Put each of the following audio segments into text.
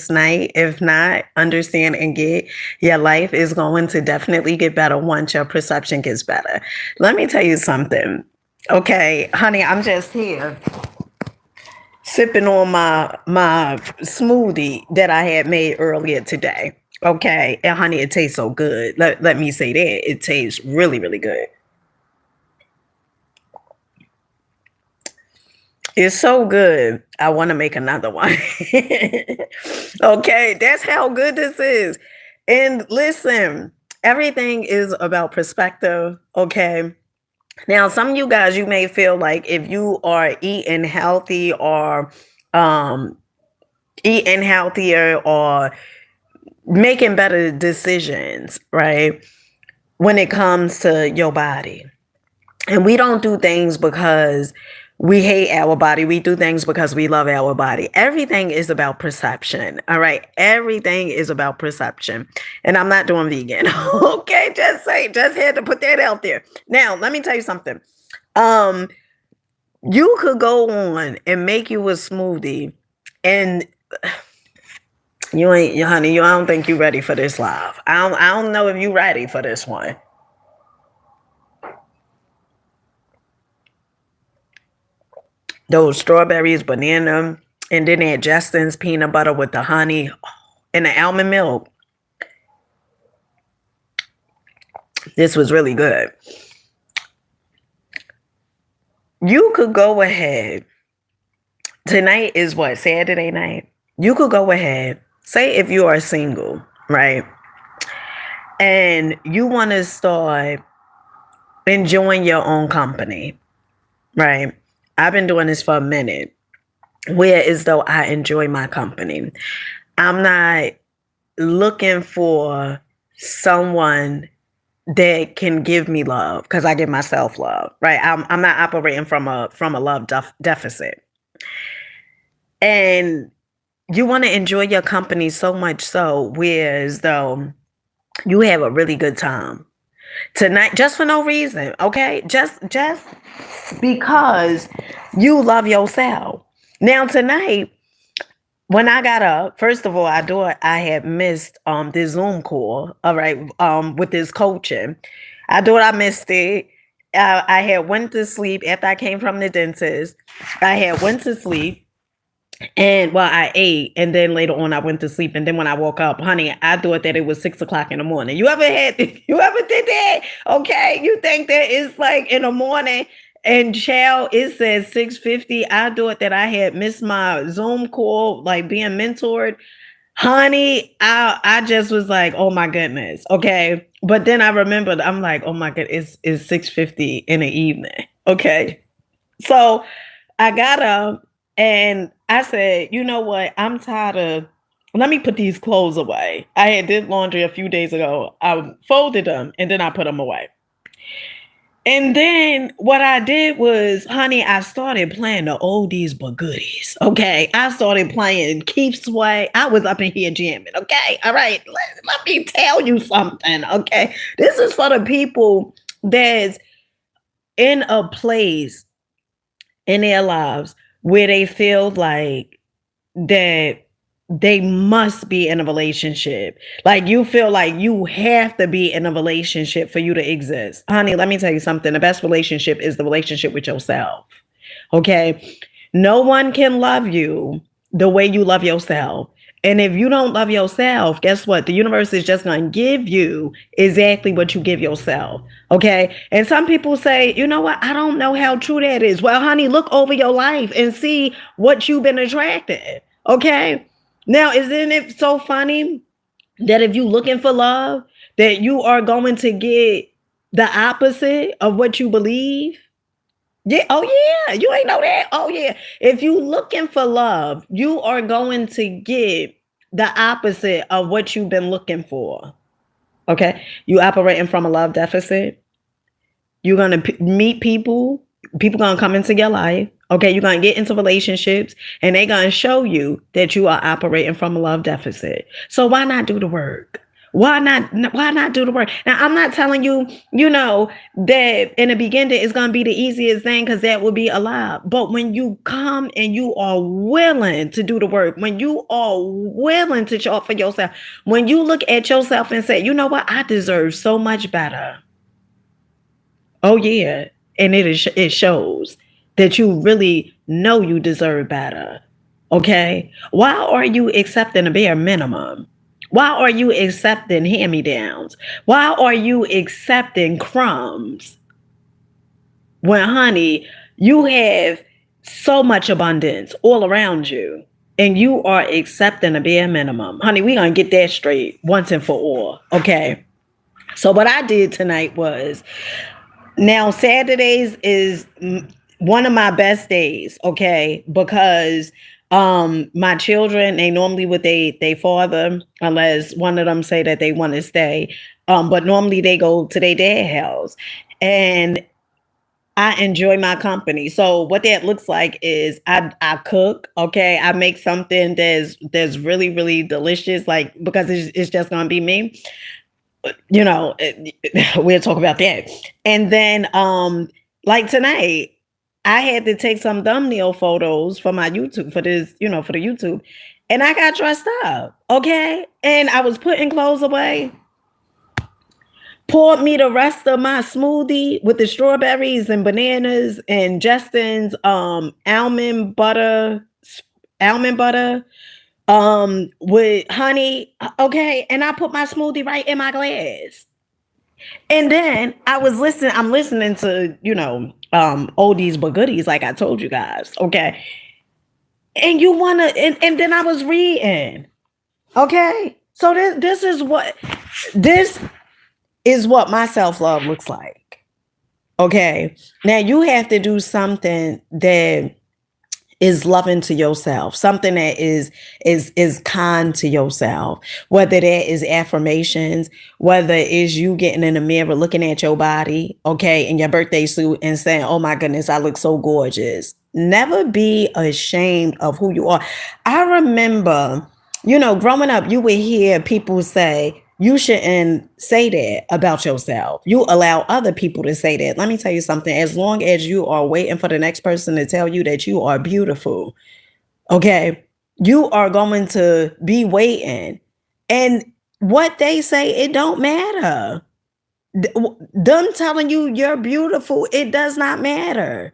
night. If not, understand and get your life is going to definitely get better once your perception gets better. Let me tell you something. Okay, honey, I'm just here sipping on my smoothie that I had made earlier today. Okay, and honey, it tastes so good. Let me say that. It tastes really, really good. It's so good. I want to make another one. Okay, that's how good this is. And listen, everything is about perspective. Okay. Now, some of you guys, you may feel like if you are eating healthy or um, eating healthier or making better decisions, right? When it comes to your body. And we don't do things because we hate our body. We do things because we love our body. Everything is about perception. All right. Everything is about perception. And I'm not doing vegan. Okay. Just had to put that out there. Now, let me tell you something. Um, you could go on and make you a smoothie and you ain't, honey, I don't think you ready for this live. I don't know if you ready for this one. Those strawberries, banana, and then that Justin's peanut butter with the honey and the almond milk. This was really good. You could go ahead. Tonight is what? Saturday night. You could go ahead. Say if you are single, right? And you want to start enjoying your own company, right? I've been doing this for a minute. Where as though I enjoy my company. I'm not looking for someone that can give me love because I give myself love, right? I'm not operating from a love deficit. And you want to enjoy your company so much so, whereas though you have a really good time tonight, just for no reason, okay? Just because you love yourself. Now tonight, when I got up, first of all, I had missed this Zoom call, all right, with this coaching. I thought I missed it. I had went to sleep after I came from the dentist. I had went to sleep and well, I ate, and then later on I went to sleep. And then when I woke up, honey, I thought that it was 6 o'clock in the morning. You ever had you ever did that? Okay. You think that it's like in the morning and child, it says 6:50. I thought that I had missed my Zoom call, like being mentored. Honey, I just was like, oh my goodness. Okay. But then I remembered, I'm like, oh my god, it's 6:50 in the evening. Okay. So I got up and I said, you know what? I'm tired of let me put these clothes away. I had did laundry a few days ago. I folded them and then I put them away. And then what I did was, honey, I started playing the oldies but goodies. Okay. I started playing Keep Sway. I was up in here jamming. Okay. All right. Let me tell you something. Okay. This is for the people that's in a place in their lives where they feel like that they must be in a relationship. Like you feel like you have to be in a relationship for you to exist. Honey, let me tell you something. The best relationship is the relationship with yourself. Okay? No one can love you the way you love yourself. And if you don't love yourself, guess what? The universe is just going to give you exactly what you give yourself. Okay. And some people say, you know what? I don't know how true that is. Well, honey, look over your life and see what you've been attracted. Okay. Now, isn't it so funny that if you're looking for love, that you are going to get the opposite of what you believe? Yeah. Oh, yeah. You ain't know that. Oh, yeah. If you looking for love, you are going to get the opposite of what you've been looking for. Okay. You operating from a love deficit. You're going to meet people. People going to come into your life. Okay. You're going to get into relationships and they're going to show you that you are operating from a love deficit. So why not do the work? Why not do the work? Now, I'm not telling you, that in the beginning it's gonna be the easiest thing, because that would be a lie. But when you come and you are willing to do the work, when you are willing to show up for yourself, when you look at yourself and say, you know what, I deserve so much better. Oh yeah, and it shows that you really know you deserve better. Okay? Why are you accepting a bare minimum? Why are you accepting hand-me-downs? Why are you accepting crumbs when, honey, you have so much abundance all around you and you are accepting a bare minimum? Honey, we gonna get that straight once and for all. Okay? So what I did tonight was, now Saturdays is one of my best days, okay? Because my children, they normally with they father, unless one of them say that they want to stay. But normally they go to their dad house. And I enjoy my company. So what that looks like is I cook, okay? I make something that's really, really delicious, like, because it's just gonna be me. We'll talk about that. And then like tonight, I had to take some thumbnail photos for my YouTube, for this, for the YouTube. And I got dressed up, okay? And I was putting clothes away, poured me the rest of my smoothie with the strawberries and bananas and Justin's almond butter with honey, okay? And I put my smoothie right in my glass. And then I'm listening to, oldies but goodies, like I told you guys, okay? And and then I was reading, okay? So this is what my self-love looks like, okay? Now you have to do something that is loving to yourself, something that is kind to yourself, whether that is affirmations, whether it is you getting in the mirror looking at your body, okay, in your birthday suit and saying, oh my goodness, I look so gorgeous. Never be ashamed of who you are. I remember, growing up, you would hear people say, you shouldn't say that about yourself. You allow other people to say that. Let me tell you something. As long as you are waiting for the next person to tell you that you are beautiful, okay, you are going to be waiting. And what they say, it don't matter. Them telling you you're beautiful, it does not matter.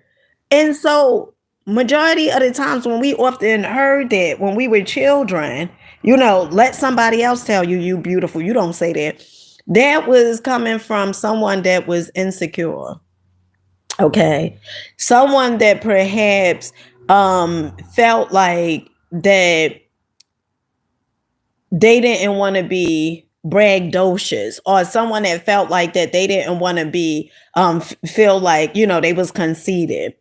And so majority of the times when we often heard that when we were children, let somebody else tell you beautiful. You don't say that. That was coming from someone that was insecure. Okay. Someone that perhaps felt like that they didn't want to be braggadocious, or someone that felt like that they didn't want to be feel like, they was conceited.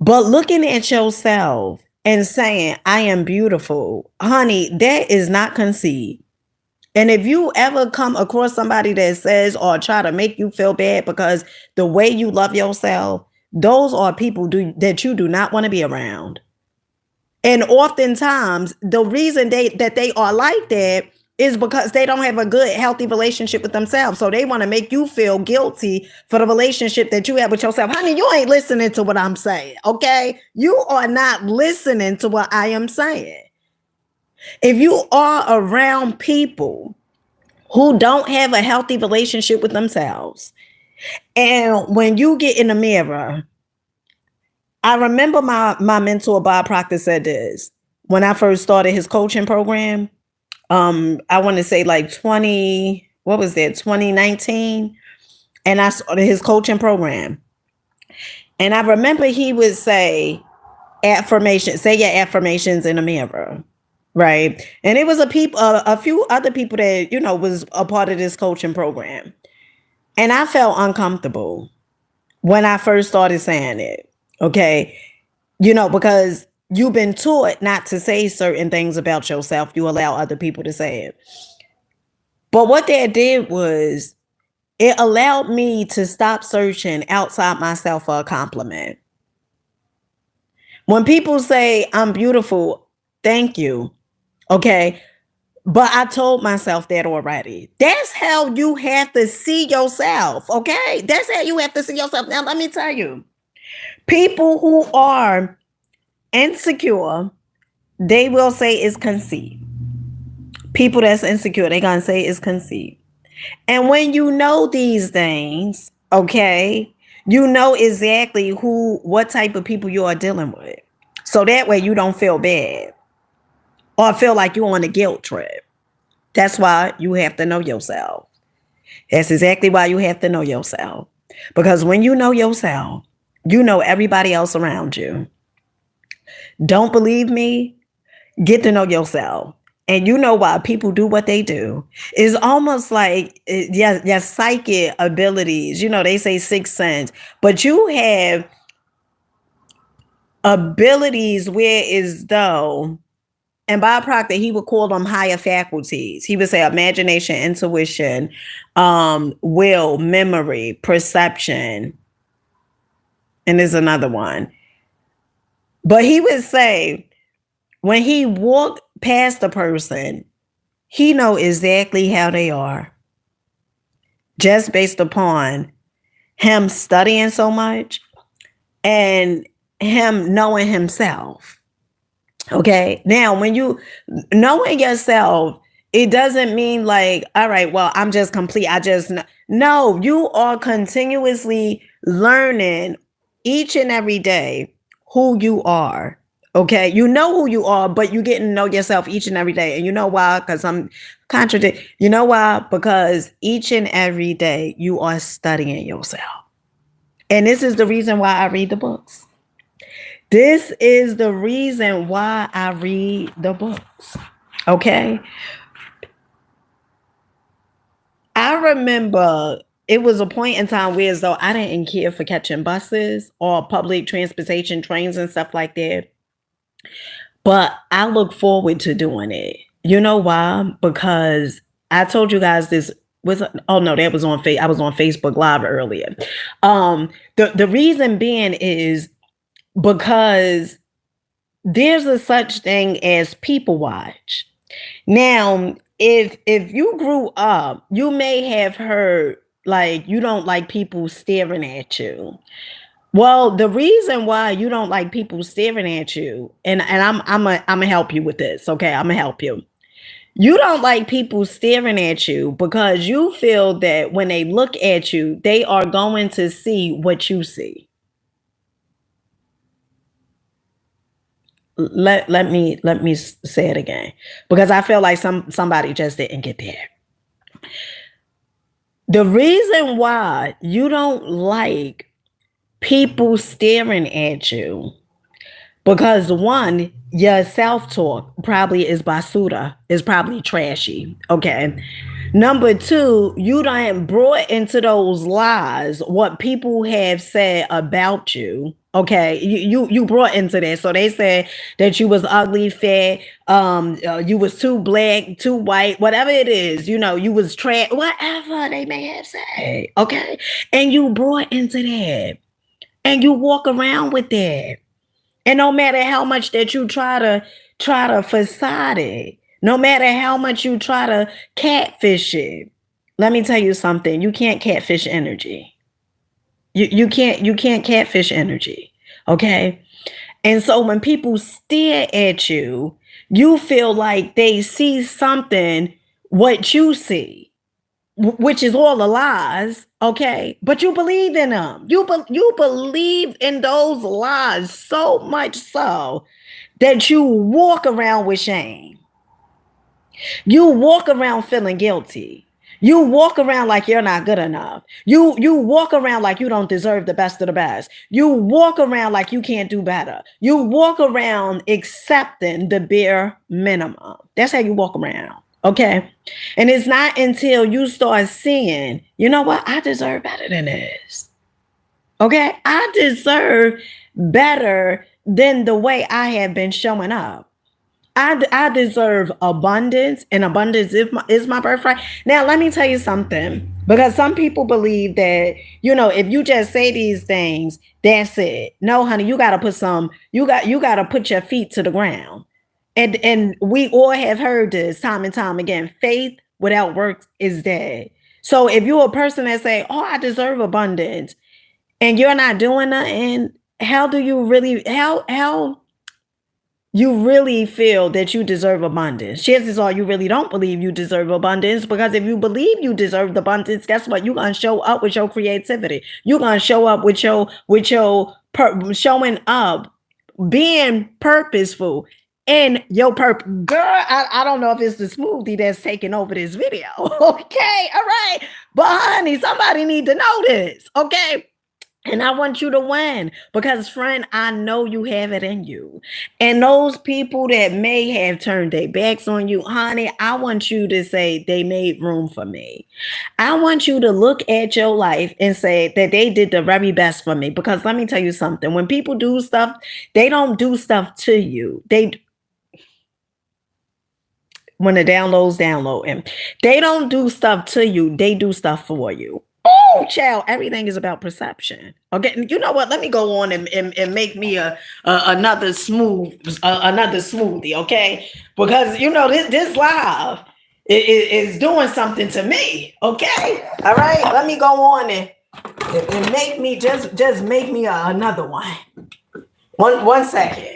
But looking at yourself and saying, I am beautiful, honey, that is not conceit. And if you ever come across somebody that says or try to make you feel bad because the way you love yourself, those are people that you do not want to be around. And oftentimes, the reason that they are like that is because they don't have a good, healthy relationship with themselves. So they want to make you feel guilty for the relationship that you have with yourself. Honey, you ain't listening to what I'm saying, okay? You are not listening to what I am saying. If you are around people who don't have a healthy relationship with themselves, and when you get in the mirror, I remember my mentor, Bob Proctor, said this when I first started his coaching program. I want to say like 2019. And I started his coaching program. And I remember he would say say your affirmations in the mirror. Right. And it was a few other people that, was a part of this coaching program. And I felt uncomfortable when I first started saying it. Okay. Because you've been taught not to say certain things about yourself. You allow other people to say it. But what that did was it allowed me to stop searching outside myself for a compliment. When people say I'm beautiful, thank you. Okay. But I told myself that already. That's how you have to see yourself, okay? That's how you have to see yourself. Now, let me tell you, people who are insecure, they will say it's conceit. People that's insecure, they gonna say it's conceit. And when you know these things, okay, you know exactly what type of people you are dealing with. So that way you don't feel bad or feel like you're on a guilt trip. That's why you have to know yourself. That's exactly why you have to know yourself. Because when you know yourself, you know everybody else around you. Don't believe me? Get to know yourself. And you know why people do what they do. It's almost like your psychic abilities. You know, they say sixth sense, but you have abilities where as though, and Bob Proctor, he would call them higher faculties. He would say imagination, intuition, will, memory, perception, and there's another one. But he would say when he walked past a person, he know exactly how they are just based upon him studying so much and him knowing himself. Okay. Now, when you knowing yourself, it doesn't mean like, all right, well, I'm just complete. No, you are continuously learning each and every day who you are. Okay. You know who you are, but you get to know yourself each and every day. And you know why? Because I'm contradict. You know why? Because each and every day you are studying yourself. And this is the reason why I read the books. This is the reason why I read the books. Okay. I remember it was a point in time where as though I didn't care for catching buses or public transportation, trains and stuff like that. But I look forward to doing it. You know why? Because I told you guys this was oh no, that was on I was on Facebook Live earlier. The reason being is because there's a such thing as people watch. Now, if you grew up, you may have heard like you don't like people staring at you. Well, the reason why you don't like people staring at you, and I'm gonna help you with this, okay? I'm gonna help you. You don't like people staring at you because you feel that when they look at you, they are going to see what you see. Let me say it again because I feel like somebody just didn't get there. The reason why you don't like people staring at you because one, your self-talk probably is basura, is probably trashy. Okay. Number two, you done brought into those lies what people have said about you. Okay, you brought into that. So they said that you was ugly, fat, you was too black, too white, whatever it is. You know, you was trash, whatever they may have said. Okay, and you brought into that, and you walk around with that. And no matter how much that you try to facade it, no matter how much you try to catfish it, let me tell you something. You can't catfish energy. You can't catfish energy. Okay. And so when people stare at you, you feel like they see something what you see, which is all the lies, okay? But you believe in them. You believe in those lies so much so that you walk around with shame. You walk around feeling guilty. You walk around like you're not good enough. You walk around like you don't deserve the best of the best. You walk around like you can't do better. You walk around accepting the bare minimum. That's how you walk around. Okay. And it's not until you start seeing, you know what? I deserve better than this. Okay. I deserve better than the way I have been showing up. I deserve abundance, and abundance is my birthright. Now, let me tell you something, because some people believe that, you know, if you just say these things, that's it. No, honey, you got to put you got to put your feet to the ground. And we all have heard this time and time again. Faith without works is dead. So if you're a person that say, "Oh, I deserve abundance," and you're not doing nothing, how do you really how you really feel that you deserve abundance? Chances are you really don't believe you deserve abundance, because if you believe you deserve the abundance, guess what? You're gonna show up with your creativity. You're gonna show up with showing up, being purposeful in your purpose. Girl, I don't know if it's the smoothie that's taking over this video. Okay, all right. But honey, somebody need to know this. Okay. And I want you to win, because, friend, I know you have it in you. And those people that may have turned their backs on you, honey, I want you to say they made room for me. I want you to look at your life and say that they did the very best for me. Because let me tell you something. When people do stuff, they don't do stuff to you. When the downloading, they don't do stuff to you. They do stuff for you. Oh, child, everything is about perception. Okay, you know what? Let me go on and make me another smoothie. Okay, because this live is doing something to me. Okay, all right. Let me go on and make me just make me another one. One second.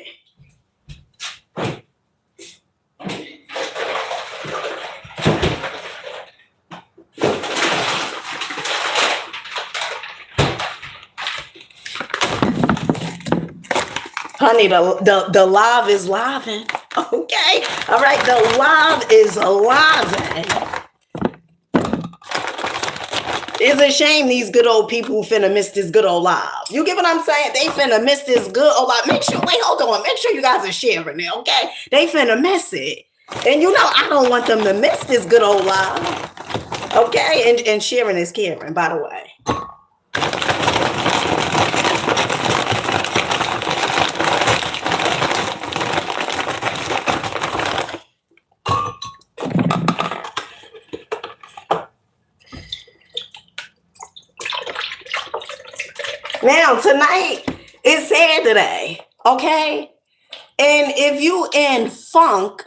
Honey, the live is living. Okay. All right. The live is alive. It's a shame these good old people finna miss this good old live. You get what I'm saying? They finna miss this good old live. Hold on. Make sure you guys are sharing it, okay? They finna miss it. And I don't want them to miss this good old live. Okay? And sharing is caring, by the way. Now, tonight is Saturday, okay? And if you in Funkland,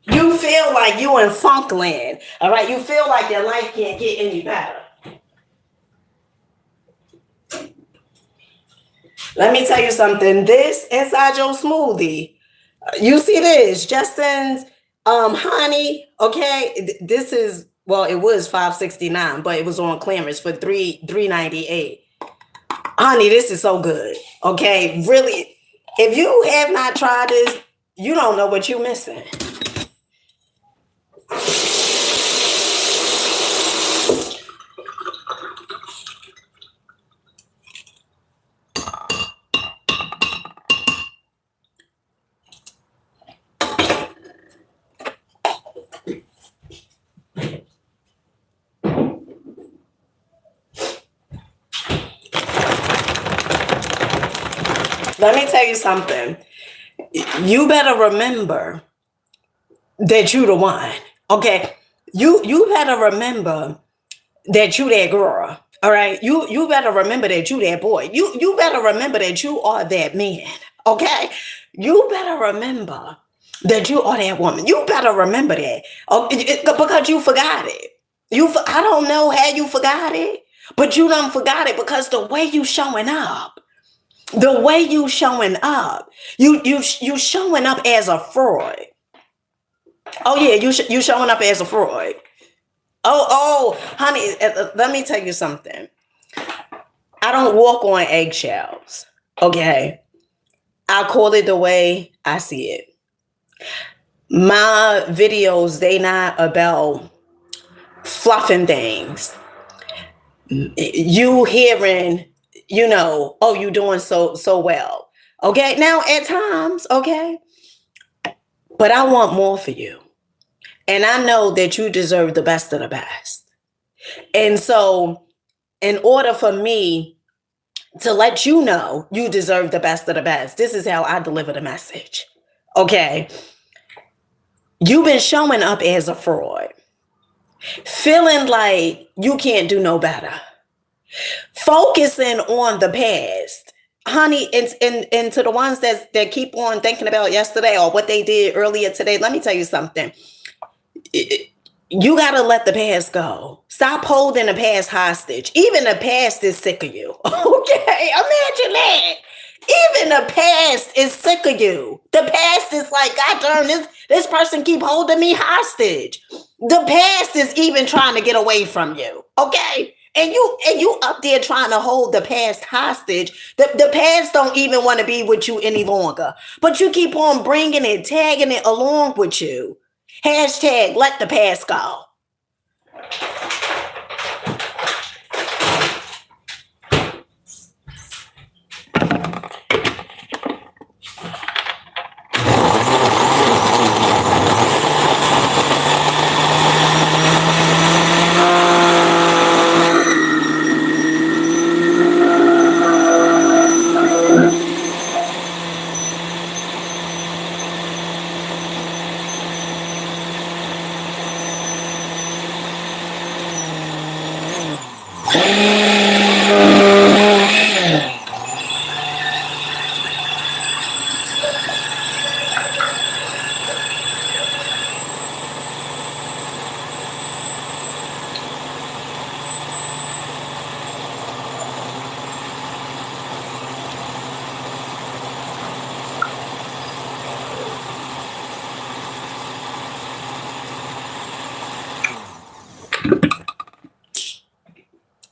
you feel like you in Funkland, all right? You feel like your life can't get any better. Let me tell you something. This inside your smoothie, you see this, Justin's honey, okay? This is, well, it was $5.69, but it was on clearance for $3.98. Honey, this is so good. Okay, really, if you have not tried this, you don't know what you're missing. Let me tell you something. You better remember that you the one. Okay. You better remember that you that girl. All right. You better remember that you that boy. You better remember that you are that man. Okay. You better remember that you are that woman. You better remember that. Because you forgot it. I don't know how you forgot it, but you done forgot it because the way you showing up. The way you showing up, you showing up as a fraud. Oh yeah, you showing up as a fraud. Oh, honey, let me tell you something. I don't walk on eggshells. Okay, I call it the way I see it. My videos, they not about fluffing things. You hearing, oh, you doing so well. Okay. Now at times, okay. But I want more for you. And I know that you deserve the best of the best. And so in order for me to let you know you deserve the best of the best, this is how I deliver the message. Okay. You've been showing up as a fraud, feeling like you can't do no better. Focusing on the past. Honey, and to the ones that keep on thinking about yesterday or what they did earlier today, let me tell you something. You got to let the past go. Stop holding the past hostage. Even the past is sick of you. Okay? Imagine that. Even the past is sick of you. The past is like, God darn, this person keep holding me hostage. The past is even trying to get away from you. Okay? And you up there trying to hold the past hostage. The past don't even want to be with you any longer. But you keep on bringing it, tagging it along with you. Hashtag let the past go.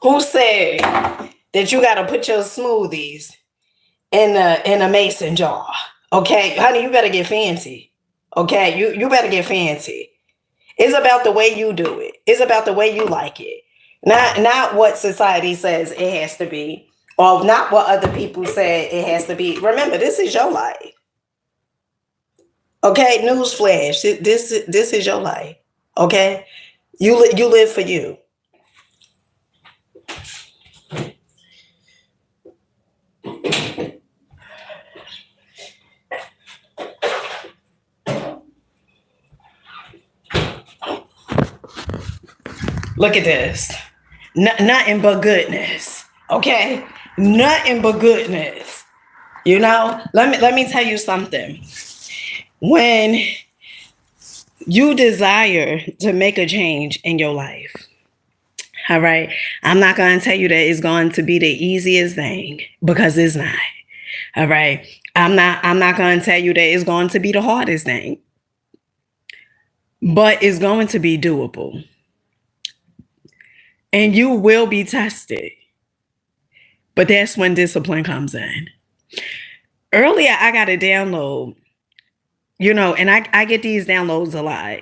Who said that you gotta put your smoothies in a mason jar? Okay, honey, you better get fancy. Okay, you better get fancy. It's about the way you do it. It's about the way you like it. Not what society says it has to be, or not what other people say it has to be. Remember, this is your life. Okay, newsflash. This is your life. Okay, you live for you. Look at this. Nothing but goodness. Okay? Nothing but goodness. You know, let me tell you something. When you desire to make a change in your life, all right, I'm not going to tell you that it's going to be the easiest thing, because it's not. All right? I'm not going to tell you that it's going to be the hardest thing, but it's going to be doable. And you will be tested. But that's when discipline comes in. Earlier, I got a download, and I get these downloads a lot.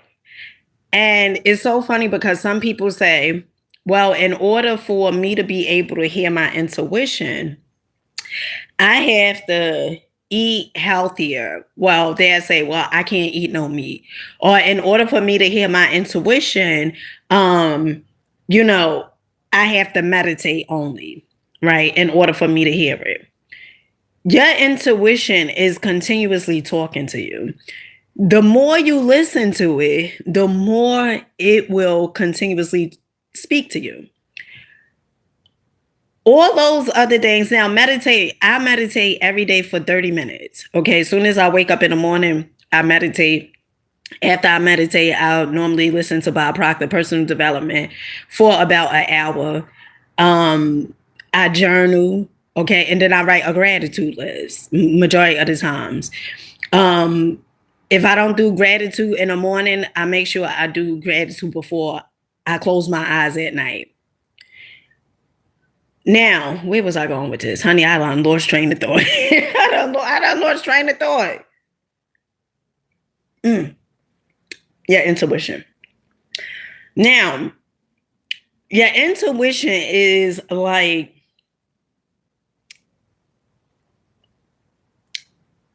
And it's so funny because some people say, well, in order for me to be able to hear my intuition, I have to eat healthier. Well, they say, well, I can't eat no meat. Or in order for me to hear my intuition, I have to meditate only, right? In order for me to hear it. Your intuition is continuously talking to you. The more you listen to it, the more it will continuously speak to you. All those other things. Now, I meditate every day for 30 minutes. Okay, as soon as I wake up in the morning, I meditate. After I meditate, I'll normally listen to Bob Proctor, personal development, for about an hour. I journal, okay, and then I write a gratitude list majority of the times. If I don't do gratitude in the morning, I make sure I do gratitude before I close my eyes at night. Now, where was I going with this? Honey, I done lost train of thought. I done lost train of thought. Your intuition. Now, your intuition is like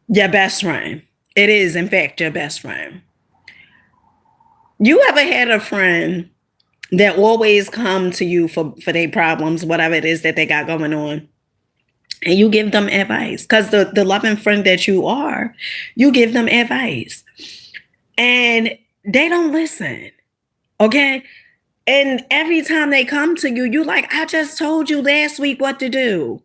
your best friend. It is, in fact, your best friend. You ever had a friend that always come to you for their problems, whatever it is that they got going on, and you give them advice? Because the loving friend that you are, you give them advice. And they don't listen. Okay? And every time they come to you, you like, I just told you last week what to do.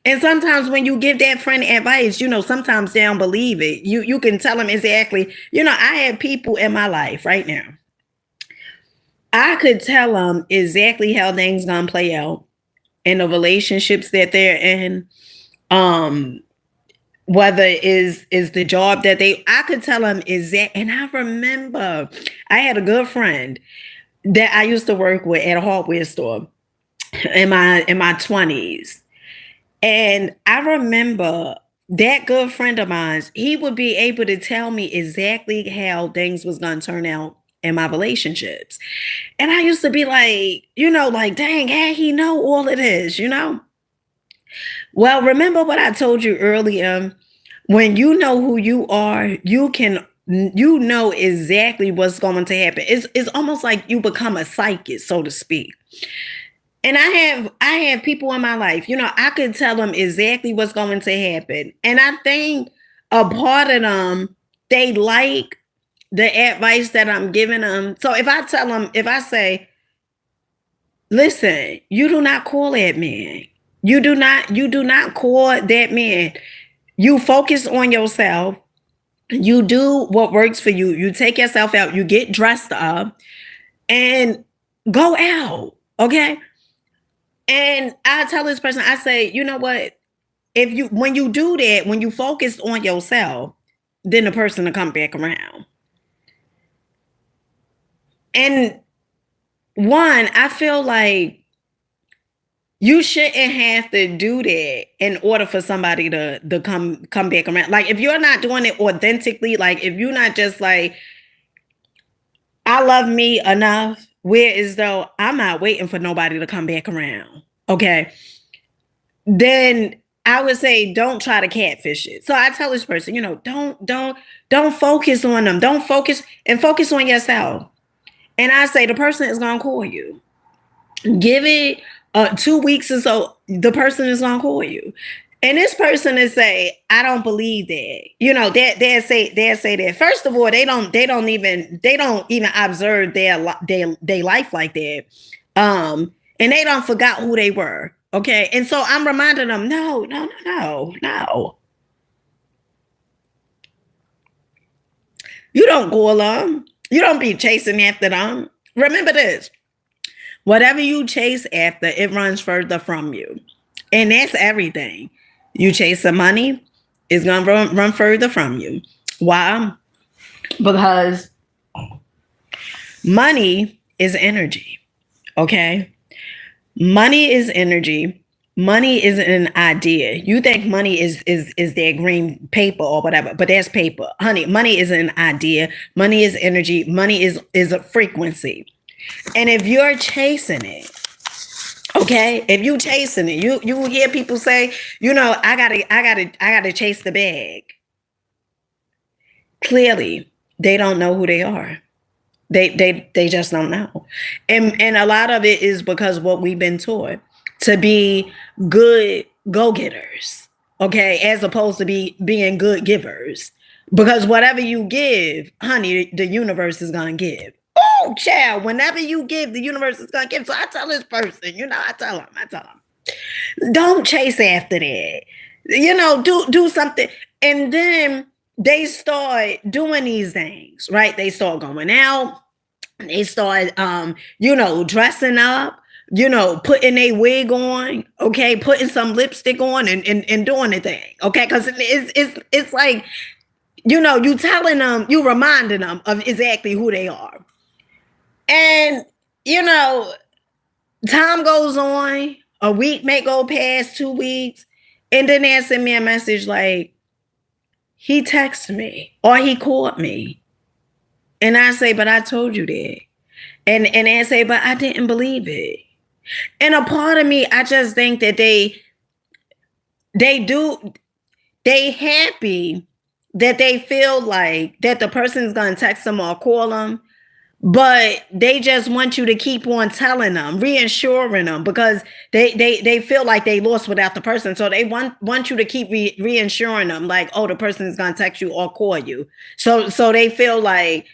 And sometimes when you give that friend advice, sometimes they don't believe it. You can tell them exactly. I have people in my life right now. I could tell them exactly how things gonna play out in the relationships that they're in. Um, whether is the job that I could tell them exact. And I remember I had a good friend that I used to work with at a hardware store in my 20s. And I remember that good friend of mine, he would be able to tell me exactly how things was going to turn out in my relationships. And I used to be like, like, dang, how he know all of this? Well, remember what I told you earlier? When you know who you are, you know exactly what's going to happen. It's almost like you become a psychic, so to speak. And I have people in my life, I could tell them exactly what's going to happen. And I think a part of them, they like the advice that I'm giving them. So if I say, listen, you do not call that man. You do not call that man. You focus on yourself. You do what works for you. You take yourself out, you get dressed up and go out. Okay. And I tell this person, I say, you know what? When you do that, when you focus on yourself, then the person will come back around. And one, I feel like you shouldn't have to do that in order for somebody to come back around. Like if you're not doing it authentically, like if you're not just like, I love me enough, where as though I'm not waiting for nobody to come back around. Okay. Then I would say don't try to catfish it. So I tell this person, don't focus on them. Don't focus on yourself. And I say the person is gonna call you. Give it 2 weeks or so, the person is gonna call you. And this person is say, I don't believe that. They say that. First of all, they don't even observe their life like that. And they don't forgot who they were. Okay. And so I'm reminding them, no, no, no, no, no. You don't call them. You don't be chasing after them. Remember this. Whatever you chase after, it runs further from you. And that's everything. You chase the money, it's gonna run further from you. Why? Because money is energy. Okay. Money is energy. Money is an idea. You think money is that green paper or whatever, but that's paper. Honey, money is an idea. Money is energy. Money is a frequency. And if you're chasing it, okay, if you chasing it, you will hear people say, I gotta chase the bag. Clearly, they don't know who they are. They just don't know. And a lot of it is because what we've been taught to be good go-getters, okay, as opposed to being good givers. Because whatever you give, honey, the universe is gonna give. Oh, child, whenever you give, the universe is gonna give. So I tell this person, I tell them, don't chase after that. Do something. And then they start doing these things, right? They start going out, they start dressing up, putting a wig on, okay, putting some lipstick on and doing the thing, okay, because it's like, you telling them, you reminding them of exactly who they are. And time goes on, a week may go past, 2 weeks, and then they send me a message like, he texted me or he called me. And I say, but I told you that. And they say, but I didn't believe it. And a part of me, I just think that they happy that they feel like that the person is going to text them or call them, but they just want you to keep on telling them, reassuring them, because they feel like they lost without the person. So they want you to keep reassuring them, like, oh, the person is going to text you or call you. So they feel like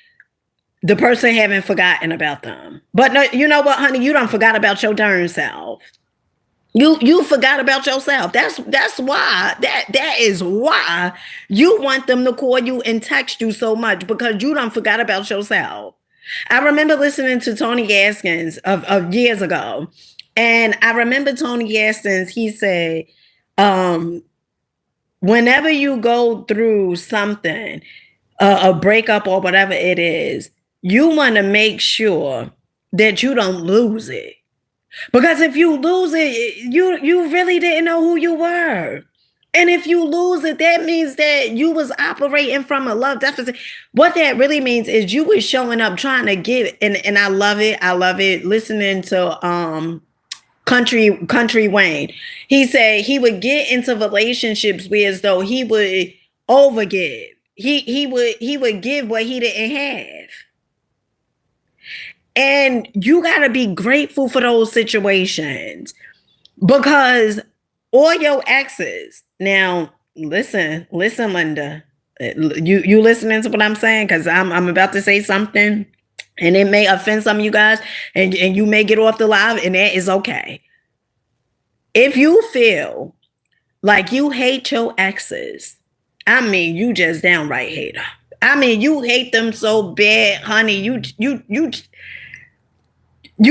the person haven't forgotten about them. But no, you know what, honey? You don't forgot about your darn self. You forgot about yourself. That's why that is why you want them to call you and text you so much, because you don't forgot about yourself. I remember listening to Tony Gaskins of years ago, and I remember Tony Gaskins. He said, um, "Whenever you go through something, a breakup or whatever it is, you want to make sure that you don't lose it." Because if you lose it, you really didn't know who you were. And if you lose it, that means that you was operating from a love deficit. What that really means is you was showing up trying to give, and I love it. I love it. Listening to Country Wayne. He said he would get into relationships where as though he would overgive. He would give what he didn't have. And you got to be grateful for those situations, because all your exes. Now, listen, Linda. You listening to what I'm saying? Because I'm about to say something, and it may offend some of you guys, and you may get off the live, and that is okay. If you feel like you hate your exes, I mean, you just downright hate them. I mean, you hate them so bad, honey. You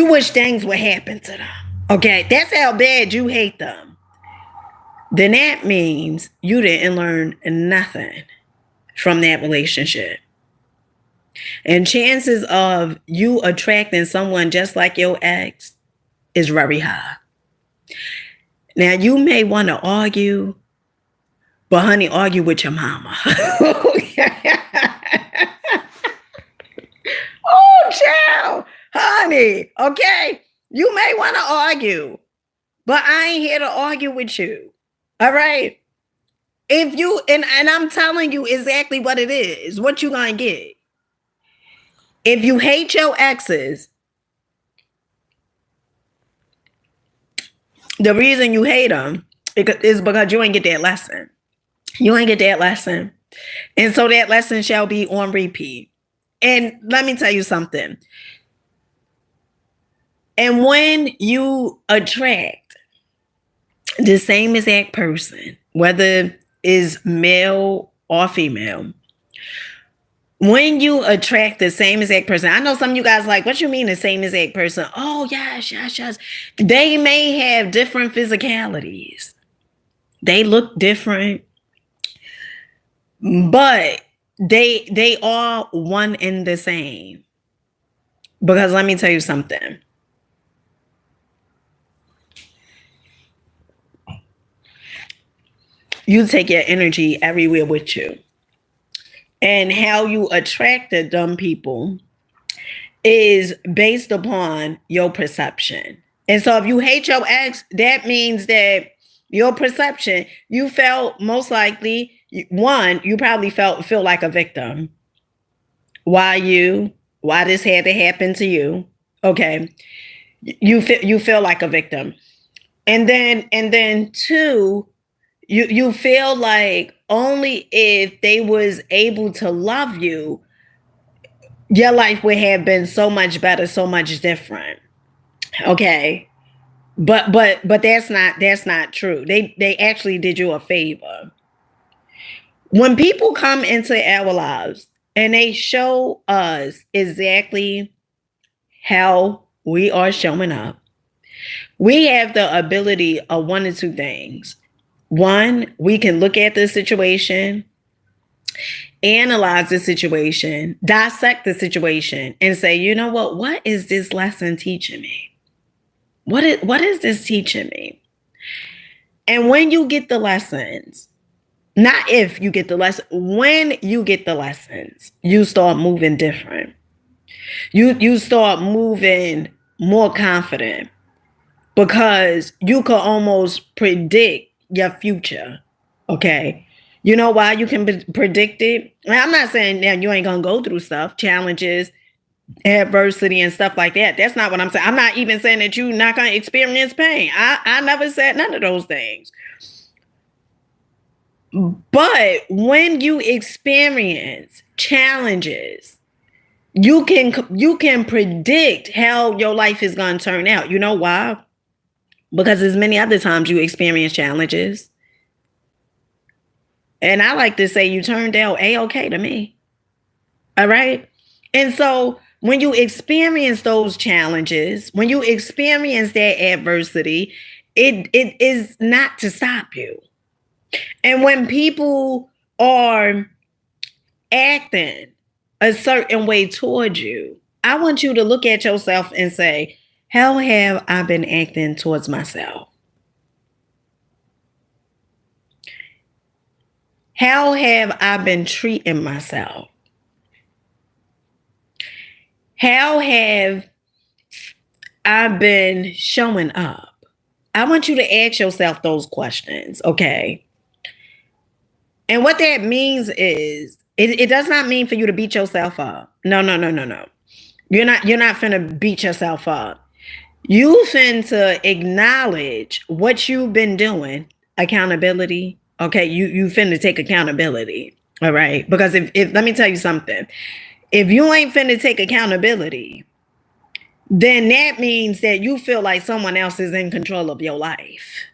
wish things would happen to them. Okay, that's how bad you hate them. Then that means you didn't learn nothing from that relationship. And chances of you attracting someone just like your ex is very high. Now, you may want to argue, but honey, argue with your mama. Oh, child. Honey, okay? You may want to argue, but I ain't here to argue with you. All right? If you, and I'm telling you exactly what it is, what you gonna get. If you hate your exes, the reason you hate them is because you ain't get that lesson. You ain't get that lesson. And so that lesson shall be on repeat. And let me tell you something. And when you attract the same exact person, whether is male or female, when you attract the same exact person, I know some of you guys like, what you mean the same exact person? Oh, yes. They may have different physicalities. They look different, but they are one and the same. Because let me tell you something. You take your energy everywhere with you. And how you attracted them people is based upon your perception. And so if you hate your ex, that means that your perception, you felt most likely, one, you probably feel like a victim. Why this had to happen to you? Okay. You feel like a victim. And then two, you feel like only if they was able to love you, your life would have been so much better, so much different. Okay. But that's not true. They actually did you a favor. When people come into our lives and they show us exactly how we are showing up, we have the ability of one or two things. One, we can look at the situation, analyze the situation, dissect the situation, and say, you know what is this lesson teaching me? What is this teaching me? And when you get the lessons, not if you get the lesson, when you get the lessons, you start moving different. You start moving more confident, because you can almost predict your future. Okay. You know why you can predict it? Now, I'm not saying that you ain't going to go through stuff, challenges, adversity and stuff like that. That's not what I'm saying. I'm not even saying that you're not going to experience pain. I never said none of those things. But when you experience challenges, you can predict how your life is going to turn out. You know why? Because as many other times you experience challenges. And I like to say you turned out A-okay to me. All right. And so when you experience those challenges, when you experience that adversity, it is not to stop you. And when people are acting a certain way towards you, I want you to look at yourself and say, how have I been acting towards myself? How have I been treating myself? How have I been showing up? I want you to ask yourself those questions, okay? And what that means is it does not mean for you to beat yourself up. No, no, no, no, no. You're not finna beat yourself up. You finna acknowledge what you've been doing, accountability. Okay, you finna take accountability. All right. Because if let me tell you something, if you ain't finna take accountability, then that means that you feel like someone else is in control of your life.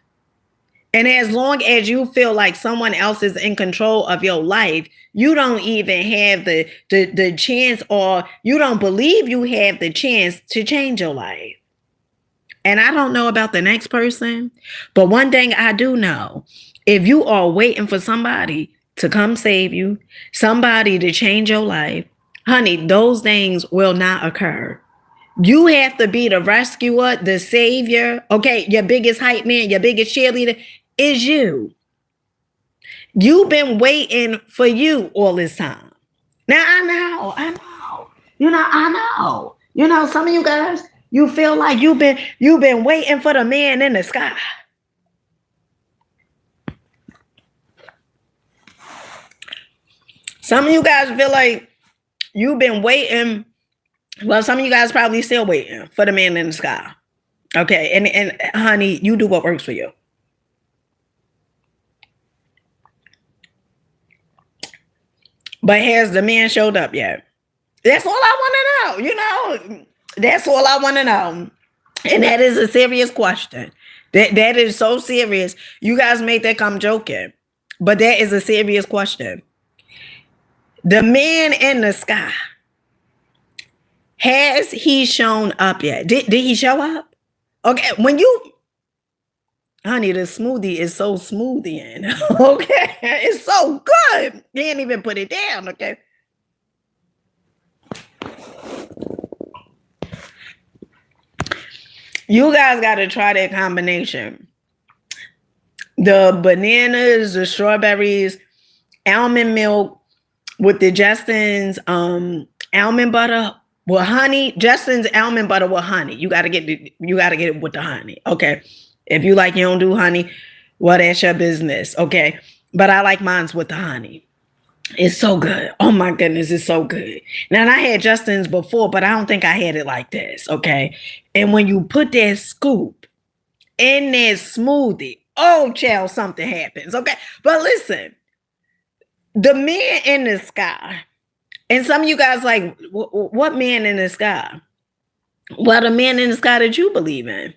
And as long as you feel like someone else is in control of your life, you don't even have the chance, or you don't believe you have the chance to change your life. And I don't know about the next person, but one thing I do know, if you are waiting for somebody to come save you, somebody to change your life, honey, those things will not occur. You have to be the rescuer, the savior. Okay, your biggest hype man, your biggest cheerleader is you. You've been waiting for you all this time. Now I know. I know. Some of you guys, you feel like you've been waiting for the man in the sky. Some of you guys feel like you've been waiting. Well, some of you guys probably still waiting for the man in the sky. Okay, and honey, you do what works for you. But has the man showed up yet? That's all I want to know. That's all I want to know. And that is a serious question. That is so serious. You guys made that come joking, but that is a serious question. The man in the sky, has he shown up yet? Did he show up? Okay, honey, the smoothie is so smoothie. Okay, it's so good. You can't even put it down. Okay. You guys got to try that combination. The bananas, the strawberries, almond milk with the Justin's almond butter with honey. Justin's almond butter with honey. You gotta get it with the honey. Okay. If you don't do honey, well, that's your business. Okay. But I like mine's with the honey. It's so good. Oh my goodness, it's so good. Now, I had Justin's before, but I don't think I had it like this. Okay. And when you put that scoop in that smoothie, oh, child, something happens. Okay. But listen, the man in the sky, and some of you guys like, what man in the sky? Well, the man in the sky that you believe in.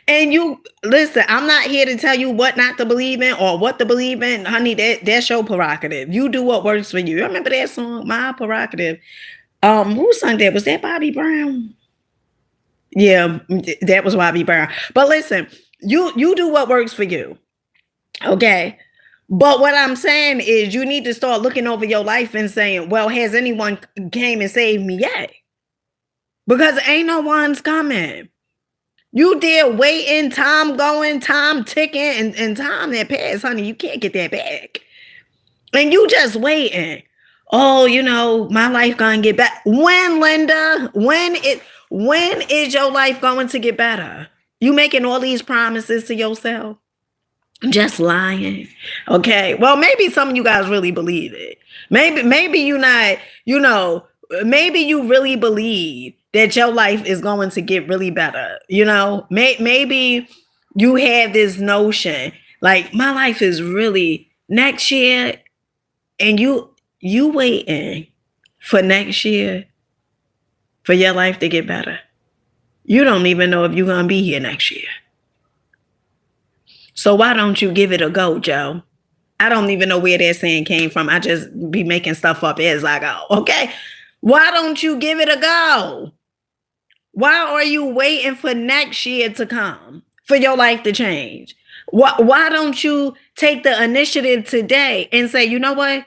And you listen, I'm not here to tell you what not to believe in or what to believe in. Honey, that's your prerogative. You do what works for you. Remember that song, My Prerogative? Who sung that? Was that Bobby Brown? Yeah, that was Bobby Brown. But listen, you do what works for you. Okay. But what I'm saying is you need to start looking over your life and saying, well, has anyone came and saved me yet? Because ain't no one's coming. You there waiting, time going, time ticking, and time that passed, honey. You can't get that back. And you just waiting. Oh, my life gonna get better. When, Linda? When is your life going to get better? You making all these promises to yourself? Just lying. Okay. Well, maybe some of you guys really believe it. Maybe you not, maybe you really believe that your life is going to get really better. Maybe you have this notion like my life is really next year, and you waiting for next year for your life to get better. You don't even know if you're going to be here next year. So why don't you give it a go, Joe? I don't even know where that saying came from. I just be making stuff up as I go. Okay. Why don't you give it a go? Why are you waiting for next year to come for your life to change? Why don't you take the initiative today and say, you know what?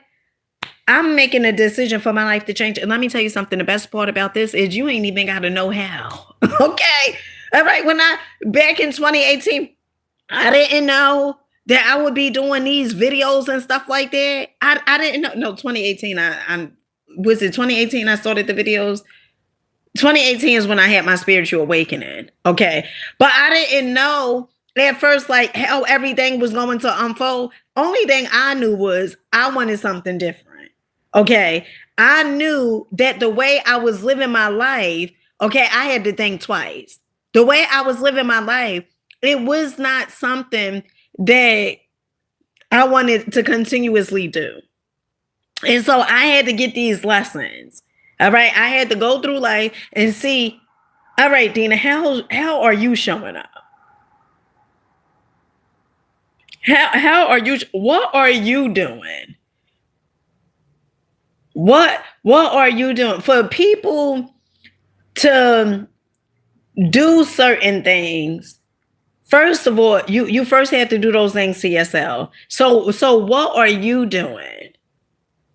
I'm making a decision for my life to change. And let me tell you something. The best part about this is you ain't even got to know how. Okay. All right. Back in 2018, I didn't know that I would be doing these videos and stuff like that. I didn't know. No, 2018. Was it 2018 I started the videos? 2018 is when I had my spiritual awakening. Okay. But I didn't know at first, like, how everything was going to unfold. Only thing I knew was I wanted something different. Okay. I knew that the way I was living my life, okay, I had to think twice. The way I was living my life, it was not something that I wanted to continuously do. And so I had to get these lessons. All right. I had to go through life and see, all right, Dina, how are you showing up? How are you? What are you doing? What are you doing? For people to do certain things, first of all, you first have to do those things to yourself. So what are you doing?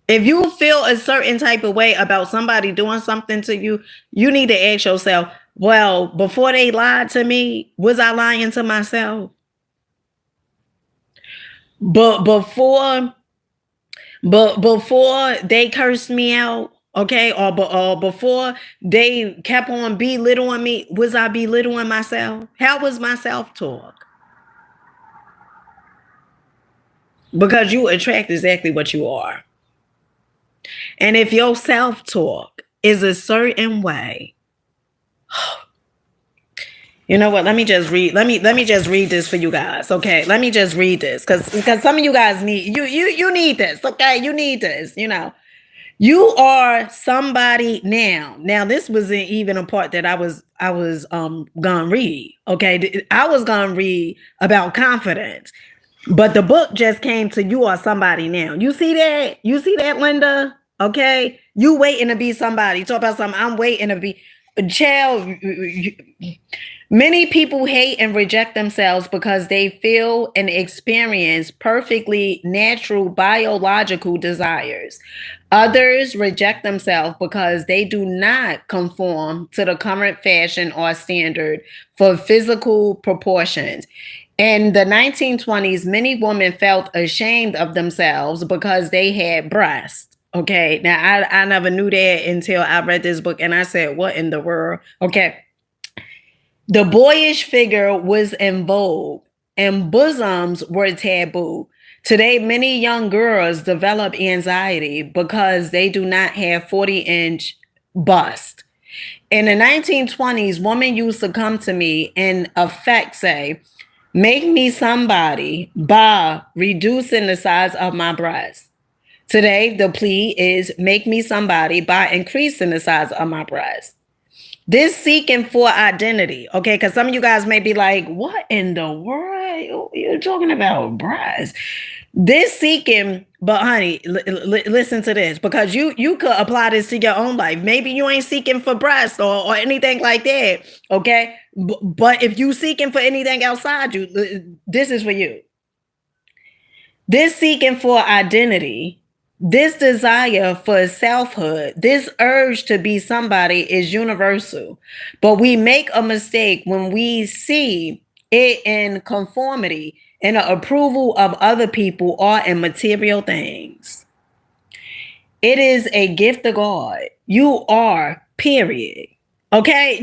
If you feel a certain type of way about somebody doing something to you, you need to ask yourself, well, before they lied to me, was I lying to myself? But before they cursed me out, okay, or before they kept on belittling me, was I belittling myself? How was my self-talk? Because you attract exactly what you are. And if your self-talk is a certain way, you know what? Let me just read. Let me just read this for you guys. Okay. Let me just read this because some of you guys need you need this. Okay. You need this. You know, you are somebody now. Now, this wasn't even a part that I was gonna read. Okay. I was gonna read about confidence. But the book just came to you are somebody now. You see that? You see that, Linda? Okay. You waiting to be somebody. Talk about something. I'm waiting to be child. Many people hate and reject themselves because they feel and experience perfectly natural biological desires. Others reject themselves because they do not conform to the current fashion or standard for physical proportions. In the 1920s, many women felt ashamed of themselves because they had breasts. Okay, now I never knew that until I read this book and I said, what in the world? Okay. The boyish figure was in vogue and bosoms were taboo. Today, many young girls develop anxiety because they do not have 40-inch bust. In the 1920s, women used to come to me and effect say, make me somebody by reducing the size of my breast. Today, the plea is make me somebody by increasing the size of my breast. This seeking for identity, okay? Because some of you guys may be like, what in the world you're talking about, breast? This seeking, but honey, listen to this, because you could apply this to your own life. Maybe you ain't seeking for breast or anything like that, okay? But if you seeking for anything outside you, this is for you. This seeking for identity, this desire for selfhood, this urge to be somebody is universal. But we make a mistake when we see it in conformity and the approval of other people or in material things. It is a gift of God. You are, period. Okay?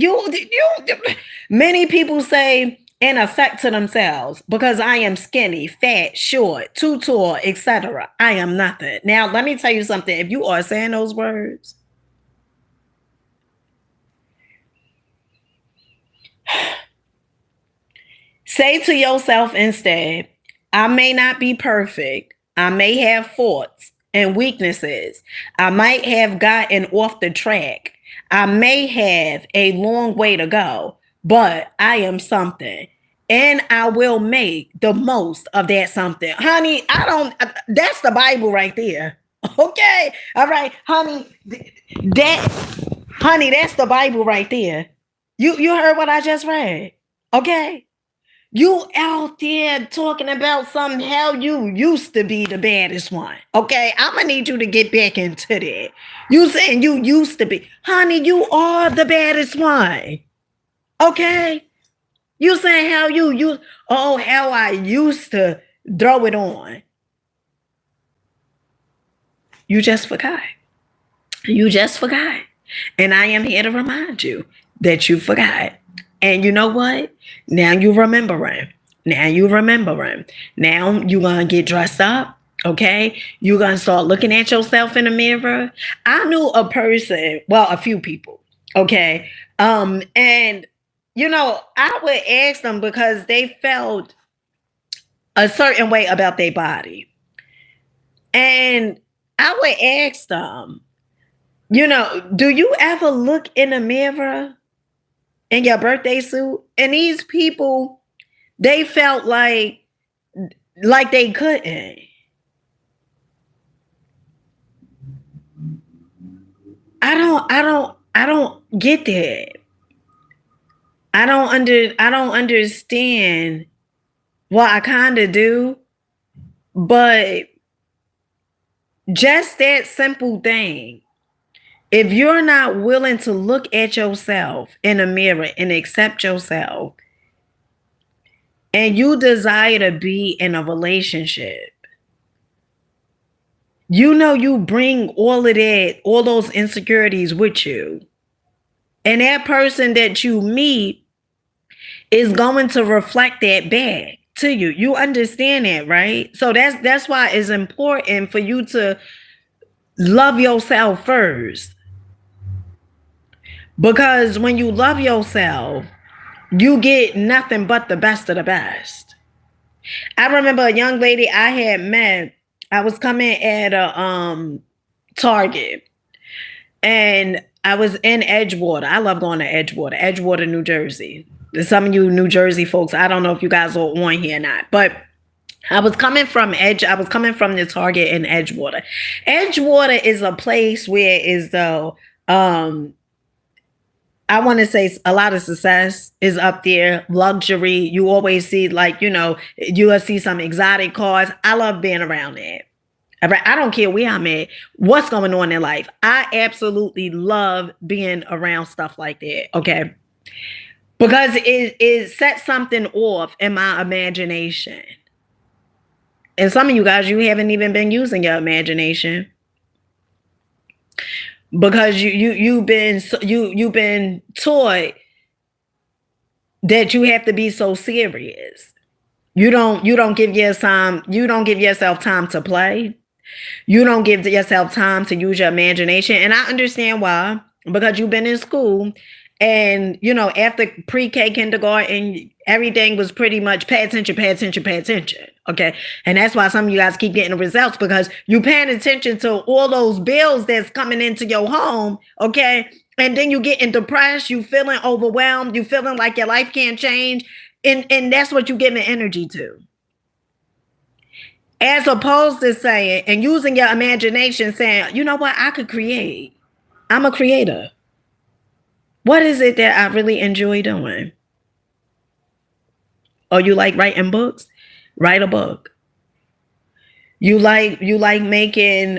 Many people say, in effect to themselves, because I am skinny, fat, short, too tall, etc. I am nothing. Now, let me tell you something. If you are saying those words, say to yourself instead, I may not be perfect. I may have faults. and weaknesses. I might have gotten off the track. I may have a long way to go, but I am something. And I will make the most of that something. Honey, I don't, that's the Bible right there. Okay. All right, honey. Honey, that's the Bible right there. You heard what I just read. Okay. You out there talking about something how you used to be the baddest one. Okay, I'm gonna need you to get back into that. You saying you used to be, honey, you are the baddest one. Okay, you saying how how I used to throw it on. You just forgot. You just forgot. And I am here to remind you that you forgot. And you know what? Now you remembering. Now you remembering. Now you gonna get dressed up. Okay. You're gonna start looking at yourself in the mirror. I knew a person, well, a few people. Okay. And I would ask them because they felt a certain way about their body. And I would ask them, do you ever look in the mirror in your birthday suit? And these people, they felt like they couldn't. I don't get that. I don't understand. Well, I kind of do, but just that simple thing. If you're not willing to look at yourself in a mirror and accept yourself, and you desire to be in a relationship, you bring all of that, all those insecurities with you. And that person that you meet is going to reflect that back to you. You understand that, right? So that's why it's important for you to love yourself first. Because when you love yourself, you get nothing but the best of the best. I remember a young lady I had met. I was coming at a Target, and I was in Edgewater. I love going to Edgewater, New Jersey. Some of you New Jersey folks, I don't know if you guys are on here or not, but I was coming from the Target in Edgewater. Edgewater is a place where I want to say a lot of success is up there. Luxury. You always see you will see some exotic cars. I love being around that. I don't care where I'm at, what's going on in life. I absolutely love being around stuff like that. Okay. Because it sets something off in my imagination. And some of you guys, you haven't even been using your imagination. Because you've been taught that you have to be so serious. You don't give yourself time to play. You don't give yourself time to use your imagination. And I understand why, because you've been in school and after pre-K, kindergarten, everything was pretty much pay attention. Okay. And that's why some of you guys keep getting the results, because you paying attention to all those bills that's coming into your home. Okay. And then you getting depressed, you feeling overwhelmed, you feeling like your life can't change. And that's what you giving energy to. As opposed to saying and using your imagination, saying, you know what, I could create. I'm a creator. What is it that I really enjoy doing? Oh, you like writing books? Write a book. You like making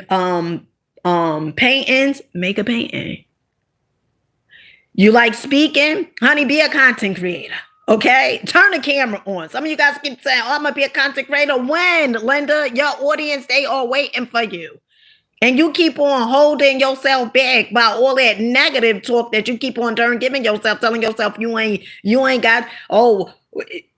paintings? Make a painting. You like speaking? Honey, be a content creator. Okay? Turn the camera on. Some of you guys keep saying, oh, I'm gonna be a content creator. When, Linda? Your audience, they are waiting for you. And you keep on holding yourself back by all that negative talk that you keep on giving yourself, telling yourself you ain't got,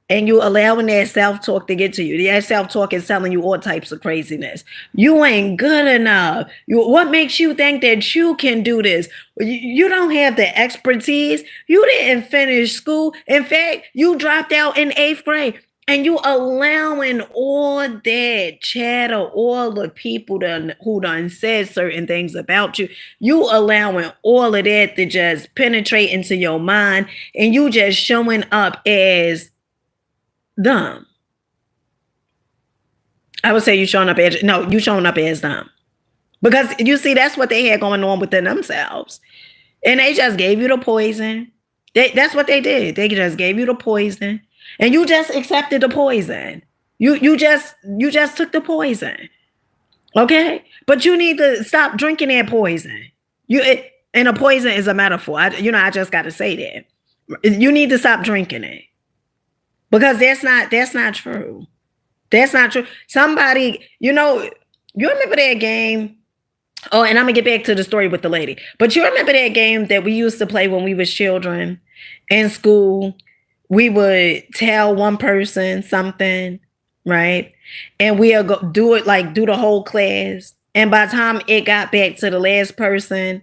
and you allowing that self-talk to get to you. That self-talk is telling you all types of craziness. You ain't good enough. What makes you think that you can do this? You don't have the expertise. You didn't finish school. In fact, you dropped out in 8th grade. And you allowing all that chatter, all the people who done said certain things about you, you allowing all of that to just penetrate into your mind, and you just showing up as dumb. I would say you showing up as you showing up as dumb. Because you see, that's what they had going on within themselves. And they just gave you the poison. That's what they did. They just gave you the poison. And you just accepted the poison. You just took the poison. Okay? But you need to stop drinking that poison. And a poison is a metaphor. I just gotta say that. You need to stop drinking it. Because that's not true. That's not true. Somebody, you remember that game? Oh, and I'm gonna get back to the story with the lady. But you remember that game that we used to play when we was children in school? We would tell one person something, right? And we'll go do it, like do the whole class. And by the time it got back to the last person,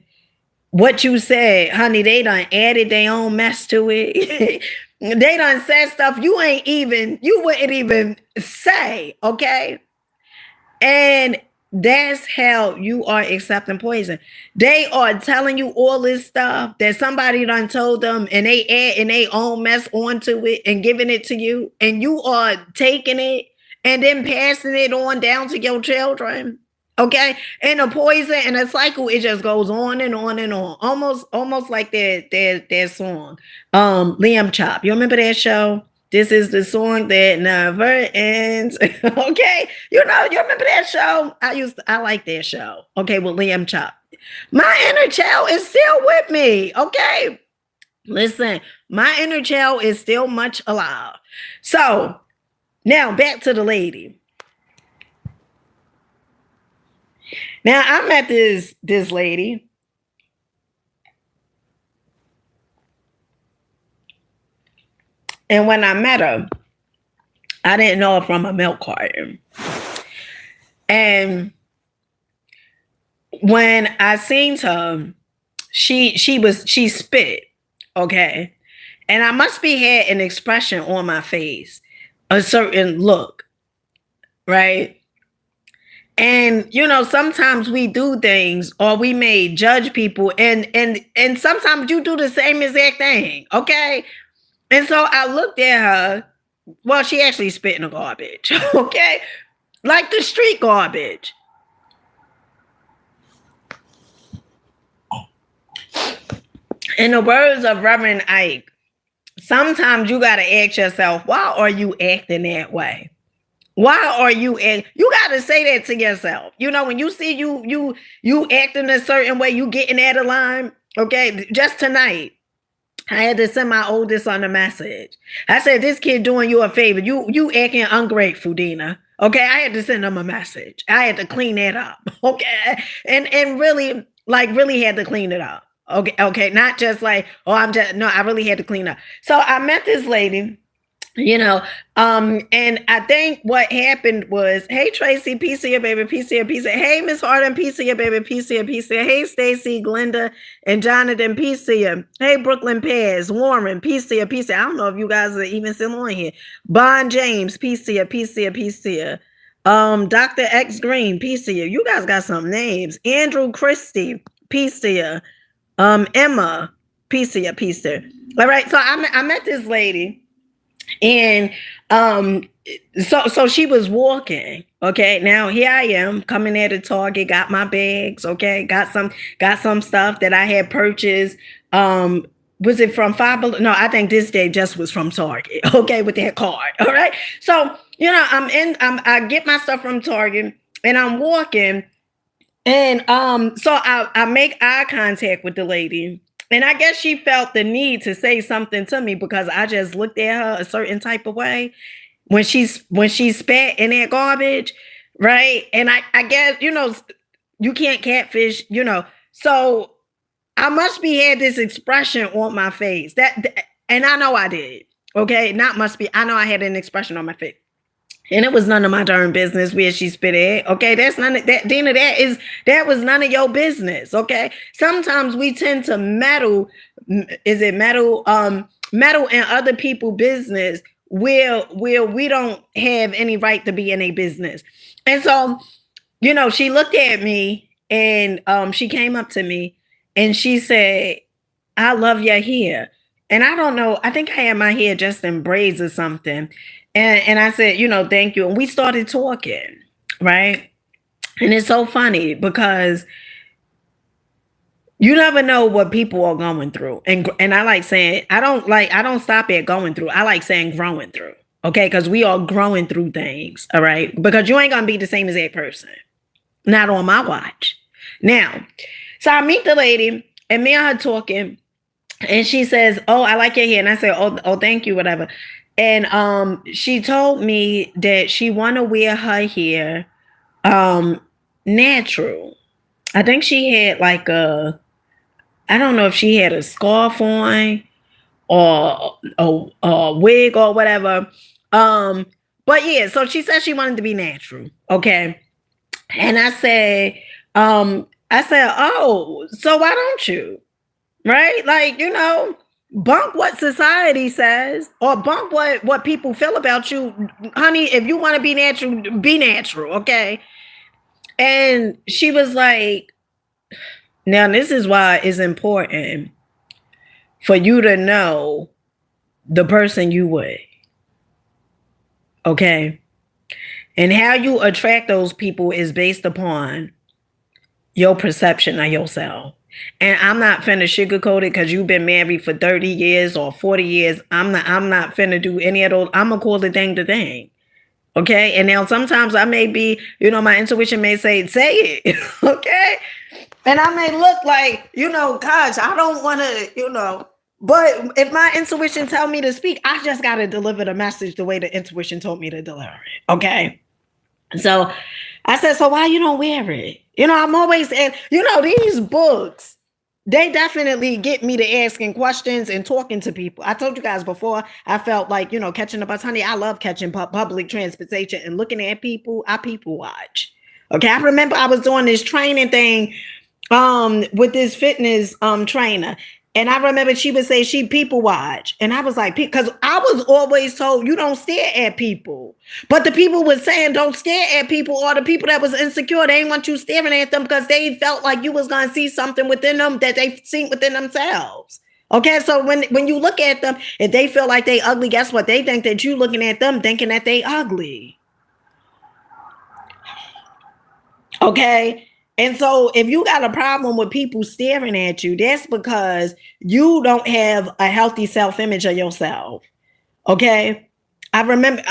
what you said, honey, they done added their own mess to it. They done said stuff you wouldn't even say, okay? And that's how you are accepting poison. They are telling you all this stuff that somebody done told them, and they add their own mess onto it and giving it to you, and you are taking it and then passing it on down to your children. Okay, and the poison and the cycle, it just goes on and on and on. Almost like that song, Liam Chop. You remember that show? This is the song that never ends. Okay, you remember that show? I like that show. Okay, with Liam Chop. My inner child is still with me. Okay, listen, my inner child is still much alive. So now back to the lady. Now I met this lady. And when I met her, I didn't know her from a milk carton. And when I seen her, she spit, okay? And I must be had an expression on my face, a certain look, right? And sometimes we do things, or we may judge people, and sometimes you do the same exact thing, okay? And so I looked at her. Well, she actually spit in the garbage, okay? Like the street garbage. In the words of Reverend Ike, sometimes you got to ask yourself, why are you acting that way? Why are you got to say that to yourself. When you see you acting a certain way, you getting out of line. Okay, just tonight, I had to send my oldest son a message. I said, this kid doing you a favor. You acting ungrateful, Dina. Okay, I had to send him a message. I had to clean that up. Okay, and really had to clean it up. Okay, not just like, I really had to clean up. So I met this lady. And I think what happened was, hey Tracy, peace to your baby, peace to your peace. Hey Miss Harden, peace to your baby, peace to your peace. Hey Stacy, Glenda, and Jonathan, peace to you. Hey Brooklyn Paz, Warren, peace to your peace. I don't know if you guys are even still on here. Bond James, peace to you, peace to you, peace to you. Dr. X Green, peace to you. You guys got some names. Andrew Christie, peace to you. Emma, peace to you, peace to you. All right, so I met this lady. And so she was walking. Okay, now here I am coming at a Target, got my bags. Okay, got some stuff that I had purchased. Was it from Five Below? No, I think this day just was from Target. Okay, with that card. All right, so I get my stuff from Target, and I'm walking, and so I make eye contact with the lady. And I guess she felt the need to say something to me because I just looked at her a certain type of way when she spat in that garbage, right? And I guess, you can't catfish, So I must be had this expression on my face. And I know I did. Okay, not must be. I know I had an expression on my face. And it was none of my darn business where she spit at. Okay, that's none of that. Dina, that was none of your business. Okay, sometimes we tend to meddle. Is it meddle? Meddle in other people's business where we don't have any right to be in a business. And so, she looked at me and she came up to me and she said, I love your hair. And I don't know, I think I had my hair just in braids or something. And I said, thank you. And we started talking, right? And it's so funny because you never know what people are going through. And I like saying, I don't stop at going through. I like saying growing through. Okay, because we are growing through things. All right. Because you ain't gonna be the same as that person. Not on my watch. Now, so I meet the lady and me and her talking, and she says, oh, I like your hair. And I said, oh, thank you, whatever. And she told me that she wanna wear her hair natural. I think she had like I don't know if she had a scarf on or a wig or whatever. But yeah, so she said she wanted to be natural. Okay. And I said, oh, so why don't you? Right? Like, bunk what society says or bunk what people feel about you. Honey, if you want to be natural, okay? And she was like, now this is why it's important for you to know the person you with. Okay? And how you attract those people is based upon your perception of yourself. And I'm not finna sugarcoat it because you've been married for 30 years or 40 years. I'm not finna do any of those. I'm gonna call the thing the thing. Okay. And now sometimes I may be, my intuition may say it. Okay. And I may look like, gosh, I don't want to, but if my intuition tell me to speak, I just got to deliver the message the way the intuition told me to deliver it. Okay. So I said, so why you don't wear it? I'm always, these books, they definitely get me to asking questions and talking to people. I told you guys before, I felt like, catching the bus. Honey, I love catching public transportation and looking at people. I people watch. Okay. I remember I was doing this training thing with this fitness trainer. And I remember she would say she people watch. And I was like, because I was always told you don't stare at people. But the people was saying don't stare at people, or the people that was insecure, they didn't want you staring at them because they felt like you was going to see something within them that they seen within themselves. Okay, so when you look at them, if they feel like they ugly, guess what? They think that you looking at them thinking that they ugly. Okay. And so if you got a problem with people staring at you, that's because you don't have a healthy self-image of yourself. Okay. I remember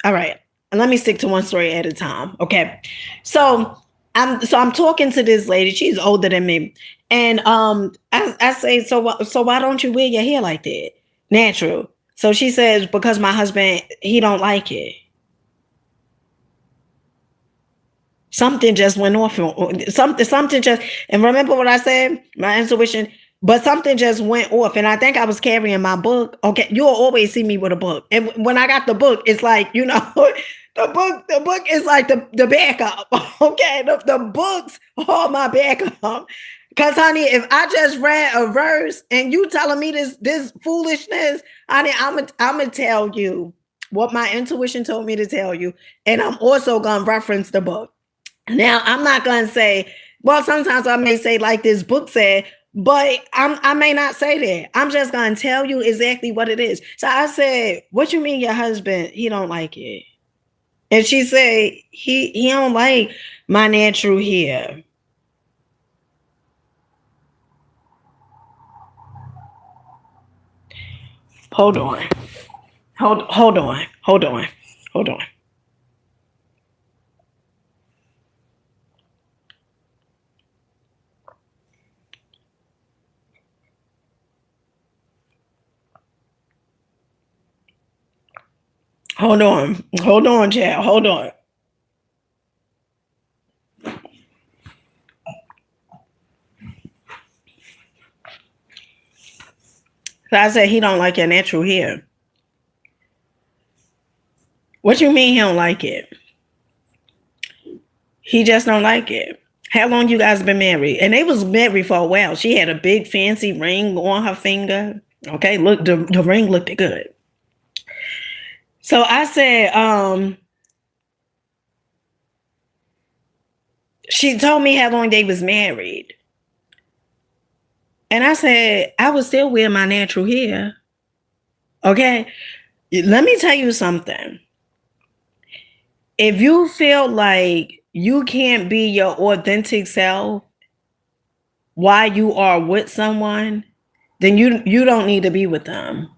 all right. Let me stick to one story at a time. Okay. So I'm talking to this lady. She's older than me. And I say, so why don't you wear your hair like that? Natural. So she says, because my husband, he don't like it. Something just went off. Something just, and remember what I said, my intuition, but something just went off. And I think I was carrying my book. Okay. You'll always see me with a book. And when I got the book, it's like, the book is like the backup. Okay. The books are my backup. Cause honey, if I just read a verse and you telling me this foolishness, honey, I'm gonna tell you what my intuition told me to tell you. And I'm also gonna reference the book. Now, I'm not going to say, well, sometimes I may say like this book said, but I may not say that. I'm just going to tell you exactly what it is. So I said, what you mean your husband, he don't like it? And she said, he don't like my natural hair. Hold on. Hold on. Hold on, child. Hold on. So I said, he don't like your natural hair. What you mean he don't like it? He just don't like it. How long you guys been married? And they was married for a while. She had a big fancy ring on her finger. Okay, look, the ring looked good. So I said, she told me how long they was married. And I said, I was still wear my natural hair. Okay. Let me tell you something. If you feel like you can't be your authentic self while you are with someone, then you don't need to be with them.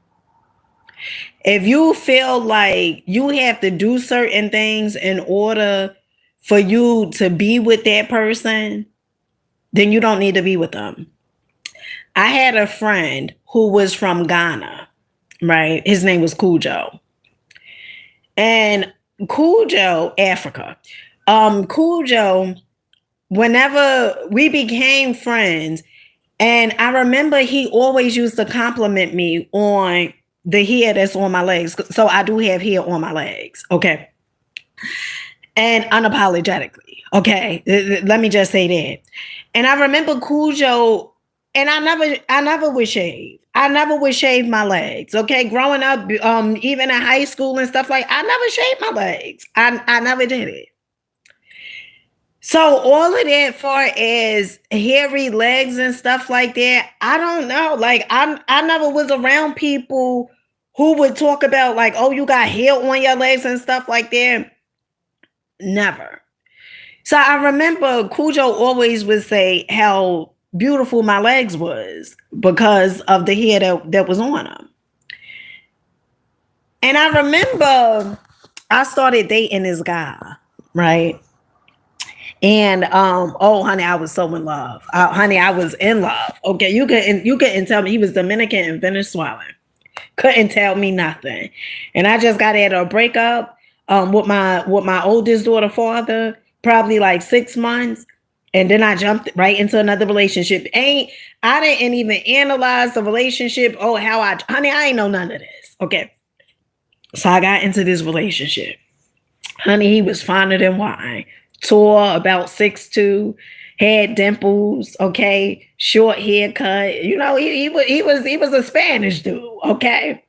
If you feel like you have to do certain things in order for you to be with that person, then you don't need to be with them. I had a friend who was from Ghana, right? His name was Cujo. And Cujo, Africa. Cujo, whenever we became friends, and I remember he always used to compliment me on the hair that's on my legs. So I do have hair on my legs. Okay. And unapologetically. Okay. Let me just say that. And I remember Cujo, and I never would shave. I never would shave my legs. Okay. Growing up, even in high school and stuff I never shaved my legs. I never did it. So all of that far as hairy legs and stuff like that, I don't know. Like I never was around people who would talk about like, oh, you got hair on your legs and stuff like that. Never. So I remember Cujo always would say how beautiful my legs was because of the hair that was on them. And I remember I started dating this guy, right? And oh honey, I was so in love. Honey, I was in love. Okay, you couldn't tell me he was Dominican and Venezuelan. Couldn't tell me nothing. And I just got at a breakup with my oldest daughter father, probably like 6 months. And then I jumped right into another relationship. I didn't even analyze the relationship. Oh, honey, I ain't know none of this. Okay. So I got into this relationship. Honey, he was finer than wine. Tall, about 6'2", had dimples, okay, short haircut. You know, he was a Spanish dude, okay.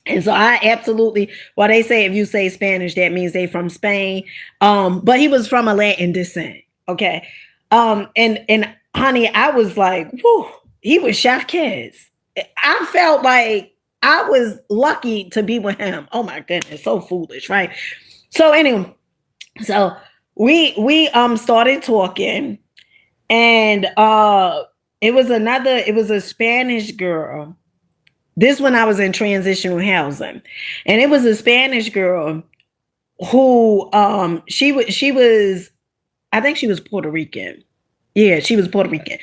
And so I absolutely, well, they say if you say Spanish, that means they from Spain. But he was from a Latin descent, okay. And honey, I was like, whew, he was chef kiss. I felt like I was lucky to be with him. Oh my goodness, so foolish, right? So anyway, so we started talking, and it was a Spanish girl. This when I was in transitional housing, and it was a Spanish girl who she was I think she was Puerto Rican. Yeah, she was Puerto Rican.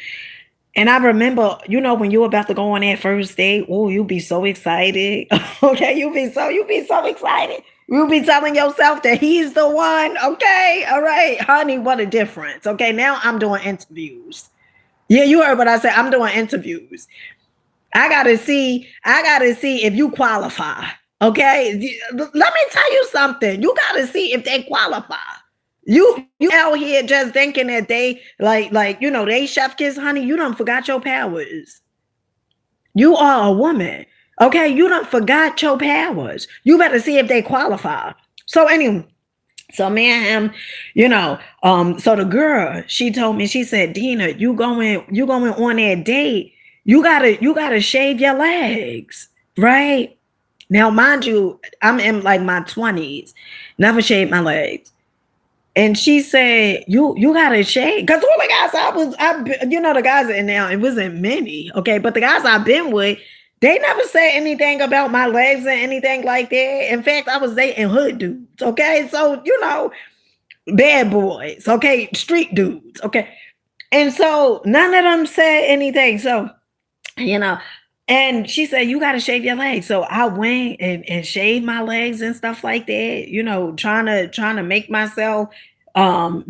And I remember, you know, when you're about to go on that first date, oh, you'll be so excited. Okay, you'll be so excited. You'll be telling yourself that he's the one. Okay, all right, honey, what a difference. Okay, now I'm doing interviews. Yeah, you heard what I said. I'm doing interviews. I gotta see if you qualify. Okay. Let me tell you something. You gotta see if they qualify. You out here just thinking that they like you know they chef kiss, honey. You done forgot your powers. You are a woman. Okay, you done forgot your powers. You better see if they qualify. So anyway, so me and him, you know, so the girl, she told me, she said, Dina, you going on that date, you gotta shave your legs, right? Now, mind you, I'm in like my 20s, never shaved my legs. And she said, you gotta shave. Because all the guys you know, the guys in now, it wasn't many, okay, but the guys I've been with, they never said anything about my legs or anything like that. In fact, I was dating hood dudes, okay? So, you know, bad boys, okay? Street dudes, okay? And so none of them said anything. So, you know, and she said, you got to shave your legs. So I went and shaved my legs and stuff like that, you know, trying to make myself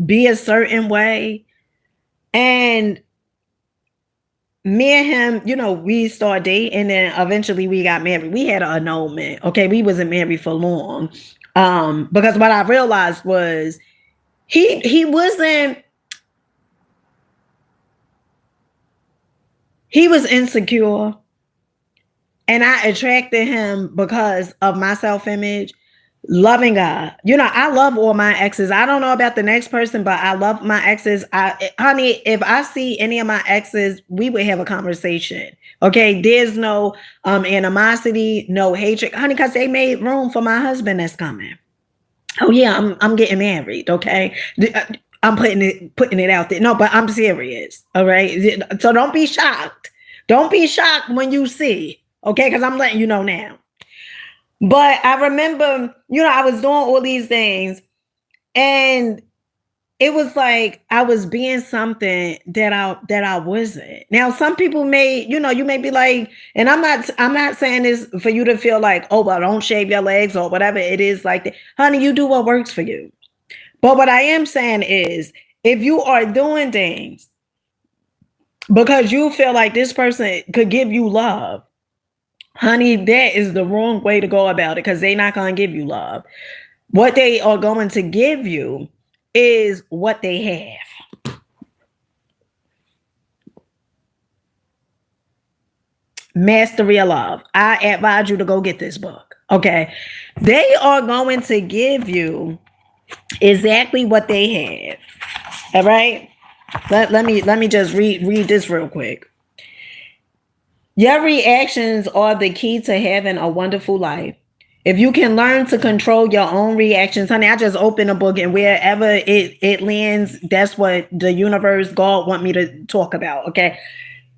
be a certain way. And me and him, you know, we started dating and then eventually we got married. We had an annulment. Okay. We wasn't married for long. Because what I realized was he wasn't, he was insecure. And I attracted him because of my self-image. Loving God. I love all my exes. I don't know about the next person, but I love my exes. Honey, if I see any of my exes, we would have a conversation. Okay. There's no animosity, no hatred, honey, because they made room for my husband that's coming. Oh yeah, I'm getting married. Okay. I'm putting it out there. No, but I'm serious. All right. So don't be shocked. Don't be shocked when you see. Okay, because I'm letting you know now. But I remember, I was doing all these things, and it was like I was being something that I wasn't. Now, some people may, you may be like, and I'm not saying this for you to feel like, oh, well, don't shave your legs or whatever it is like that. Honey, you do what works for you. But what I am saying is, if you are doing things because you feel like this person could give you love, honey, that is the wrong way to go about it, because they're not going to give you love. What they are going to give you is what they have. Mastery of Love. I advise you to go get this book. Okay. They are going to give you exactly what they have. All right. Let me just read this real quick. Your reactions are the key to having a wonderful life. If you can learn to control your own reactions, honey, I just open a book, and wherever it lands, that's what the universe, God, want me to talk about. Okay.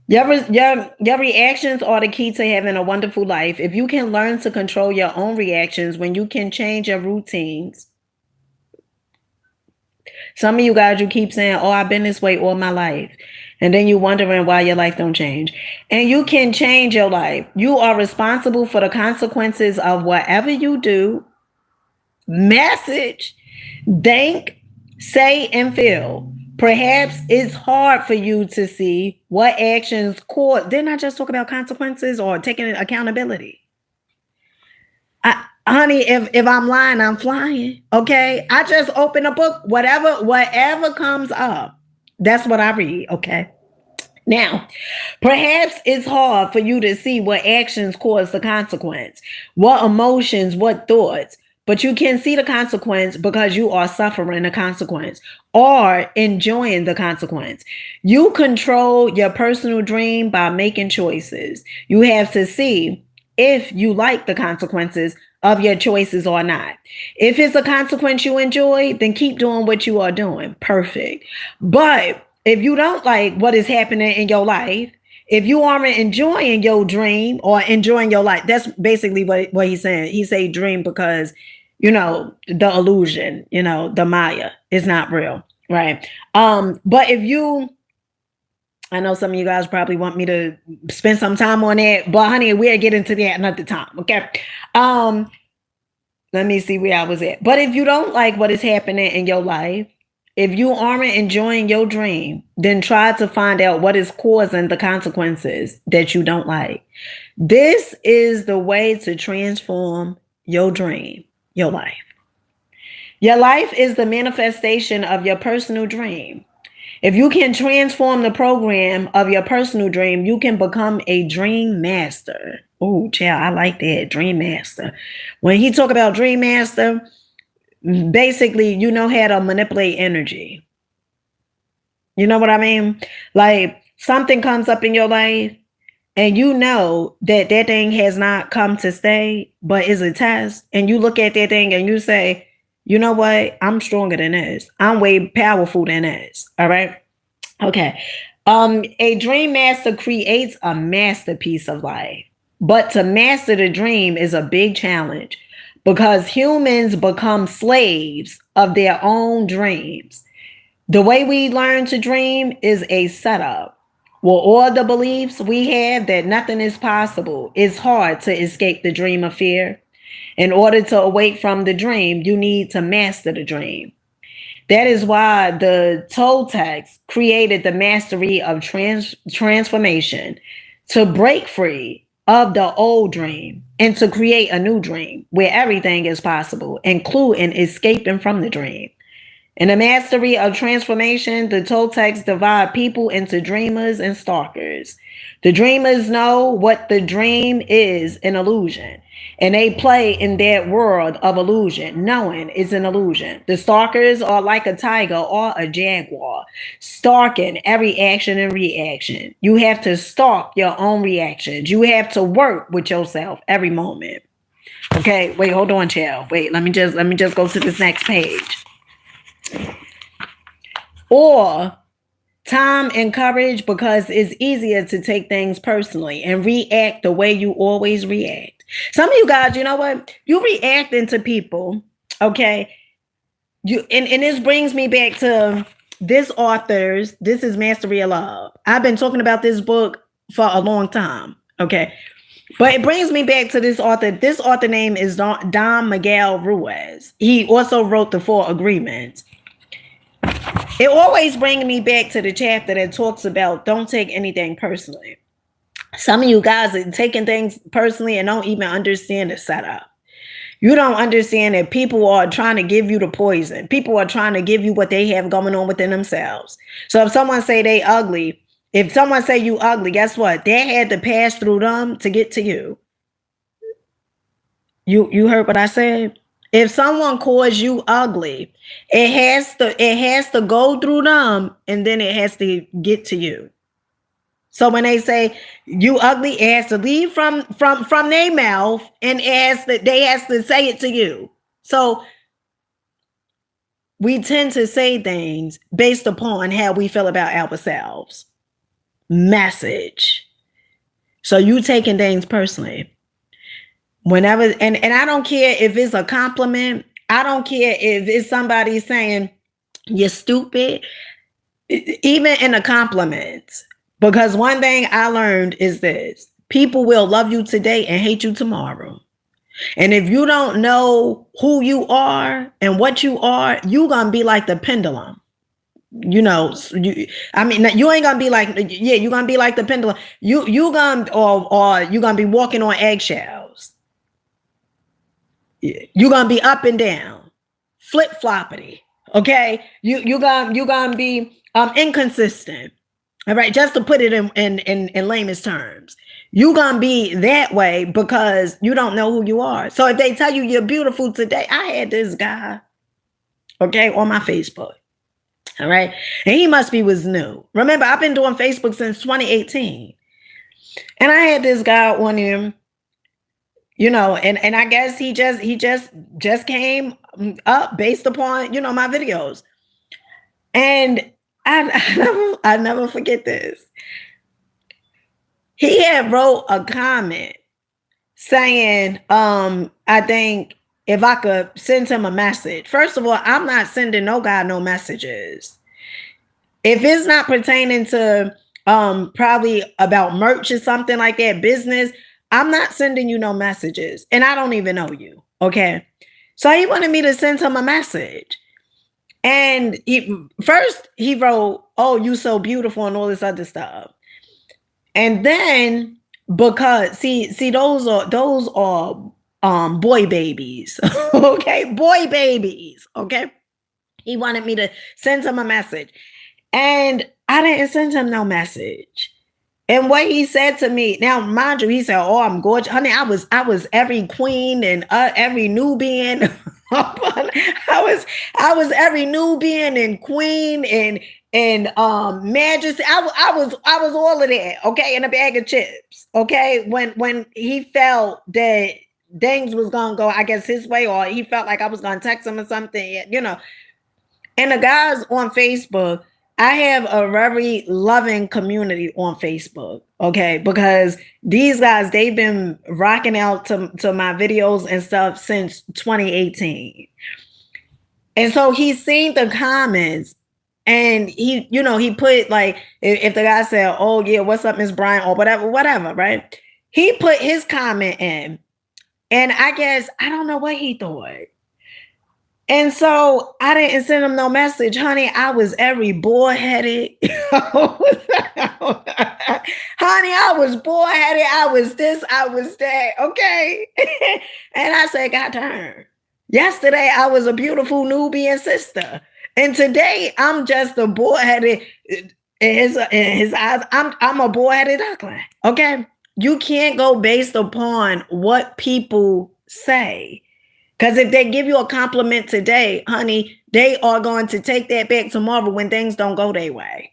Your reactions are the key to having a wonderful life. If you can learn to control your own reactions, when you can change your routines. Some of you guys, you keep saying, oh, I've been this way all my life. And then you're wondering why your life don't change. And you can change your life. You are responsible for the consequences of whatever you do, message, think, say, and feel. Perhaps it's hard for you to see what actions cause. Didn't I just talk about consequences or taking accountability? Honey, if I'm lying, I'm flying. Okay. I just open a book, whatever comes up. That's what I read. Okay. Now, perhaps it's hard for you to see what actions cause the consequence, what emotions, what thoughts, but you can see the consequence because you are suffering the consequence or enjoying the consequence. You control your personal dream by making choices. You have to see if you like the consequences of your choices or not. If it's a consequence you enjoy, then keep doing what you are doing. Perfect. But if you don't like what is happening in your life, if you aren't enjoying your dream or enjoying your life, that's basically what he's saying. He say dream because, the illusion, the Maya is not real. Right. But if you, I know some of you guys probably want me to spend some time on it, but honey, we'll get into that another time. Okay. Let me see where I was at. But if you don't like what is happening in your life, if you aren't enjoying your dream, then try to find out what is causing the consequences that you don't like. This is the way to transform your dream, your life. Your life is the manifestation of your personal dream. If you can transform the program of your personal dream, you can become a dream master. Oh, child, I like that, dream master. When he talk about dream master, basically, you know how to manipulate energy. You know what I mean? Like something comes up in your life and you know that thing has not come to stay, but is a test. And you look at that thing and you say, you know what? I'm stronger than this. I'm way powerful than this. All right. Okay. A dream master creates a masterpiece of life, but to master the dream is a big challenge because humans become slaves of their own dreams. The way we learn to dream is a setup. Well, all the beliefs we have that nothing is possible, it's hard to escape the dream of fear. In order to awake from the dream, you need to master the dream. That is why the Toltecs created the mastery of transformation to break free of the old dream and to create a new dream where everything is possible, including escaping from the dream. In the mastery of transformation, the Toltecs divide people into dreamers and stalkers. The dreamers know what the dream is an illusion. And they play in that world of illusion, knowing it's an illusion. The stalkers are like a tiger or a jaguar, stalking every action and reaction. You have to stalk your own reactions. You have to work with yourself every moment. Okay, wait, hold on, child. Wait, let me just go to this next page. Or time and courage, because it's easier to take things personally and react the way you always react. Some of you guys, you know what? You reacting to people, okay? And this brings me back to this author's, this is Mastery of Love. I've been talking about this book for a long time, okay? But it brings me back to this author. This author name is Don Miguel Ruiz. He also wrote The Four Agreements. It always brings me back to the chapter that talks about don't take anything personally. Some of you guys are taking things personally and don't even understand the setup. You don't understand that people are trying to give you the poison. People are trying to give you what they have going on within themselves. So if someone say they ugly, if someone say you ugly, guess what? They had to pass through them to get to you. You heard what I said? If someone calls you ugly, it has to go through them and then it has to get to you. So when they say you ugly, it has to leave from their mouth and they has to say it to you. So we tend to say things based upon how we feel about ourselves. Message. So you taking things personally. Whenever, and I don't care if it's a compliment. I don't care if it's somebody saying you're stupid, even in the compliments. Because one thing I learned is this: people will love you today and hate you tomorrow. And if you don't know who you are and what you are, you're going to be like the pendulum. You know, you ain't gonna be like, yeah, you're gonna be like the pendulum. You gonna or you're gonna be walking on eggshells. You're gonna be up and down, flip floppity. Okay, you gonna be inconsistent. All right, just to put it in layman's terms, you're gonna be that way because you don't know who you are. So if they tell you you're beautiful today, I had this guy, okay, on my Facebook. All right. And he was new. Remember, I've been doing Facebook since 2018. And I had this guy on him, you know, and I guess he just came up based upon, you know, my videos. And I never forget this. He had wrote a comment saying, I think if I could send him a message. First of all, I'm not sending no guy no messages. If it's not pertaining to probably about merch or something like that, business, I'm not sending you no messages. And I don't even know you. Okay. So he wanted me to send him a message. And he wrote, "Oh, you so beautiful," and all this other stuff. And then because see those are boy babies. Okay, boy babies. Okay. He wanted me to send him a message. And I didn't send him no message. And what he said to me, now mind you, he said, "Oh, I'm gorgeous." Honey, I was every queen and every Nubian. I was every Nubian and queen and majesty. I was all of that, okay, in a bag of chips. Okay. When he felt that things was gonna go, I guess, his way, or he felt like I was gonna text him or something, you know. And the guys on Facebook, I have a very loving community on Facebook, okay? Because these guys, they've been rocking out to my videos and stuff since 2018. And so he's seen the comments and he, you know, he put like, if the guy said, "Oh yeah, what's up, Miss Bryant," or whatever, right? He put his comment in. And I guess, I don't know what he thought. And so I didn't send him no message, honey. I was every bullheaded. Honey, I was bullheaded. I was this, I was that. Okay. And I said, "God darn. Yesterday I was a beautiful Nubian sister. And today I'm just a bullheaded in his eyes. I'm a bullheaded duckling. Okay. You can't go based upon what people say. Because if they give you a compliment today, honey, they are going to take that back tomorrow when things don't go their way.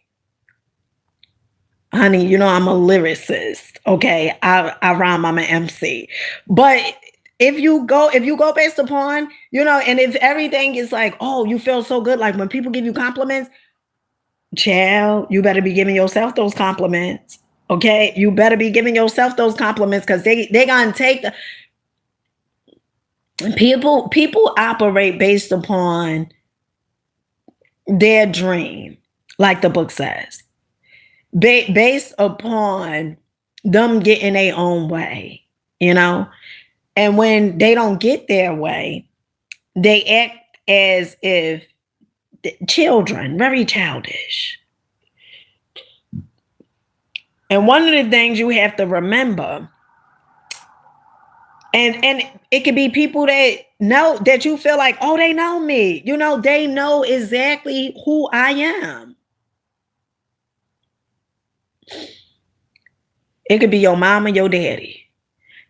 Honey, you know I'm a lyricist. Okay. I rhyme, I'm an MC. But if you go based upon, and if everything is like, oh, you feel so good, like when people give you compliments, child, you better be giving yourself those compliments. Okay. You better be giving yourself those compliments because they gonna take the people operate based upon their dream, like the book says. Based upon them getting their own way, and when they don't get their way, they act as if children, very childish. And one of the things you have to remember, and it could be people that you feel like, oh, they know me, they know exactly who I am. It could be your mom and your daddy.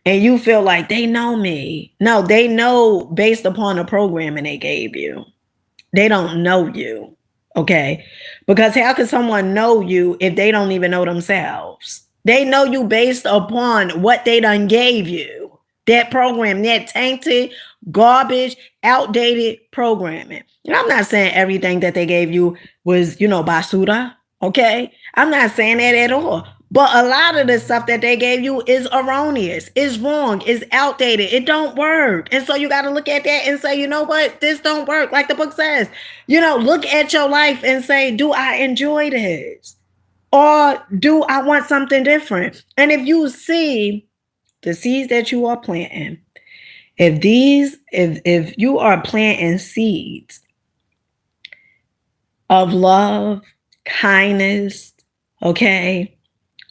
And you feel like they know me. No, they know based upon the programming they gave you. They don't know you. Okay? Because how could someone know you if they don't even know themselves? They know you based upon what they done gave you. That program, that tainted, garbage, outdated programming. I'm not saying everything that they gave you was, basura. Okay? I'm not saying that at all. But a lot of the stuff that they gave you is erroneous, is wrong, is outdated. It don't work. And so you got to look at that and say, you know what? This don't work. Like the book says, look at your life and say, do I enjoy this? Or do I want something different? And if you see the seeds that you are planting, if you are planting seeds of love, kindness, okay,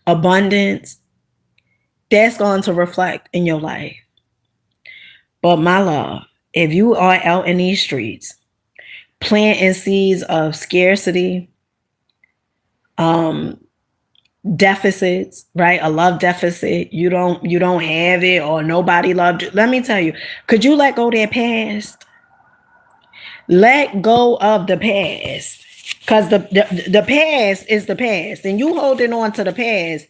abundance, that's going to reflect in your life. But my love, if you are out in these streets planting seeds of scarcity, deficits, right? A love deficit, you don't have it, or nobody loved you. Let me tell you, could you let go of that past? Let go of the past. Because the past is the past, and you holding on to the past.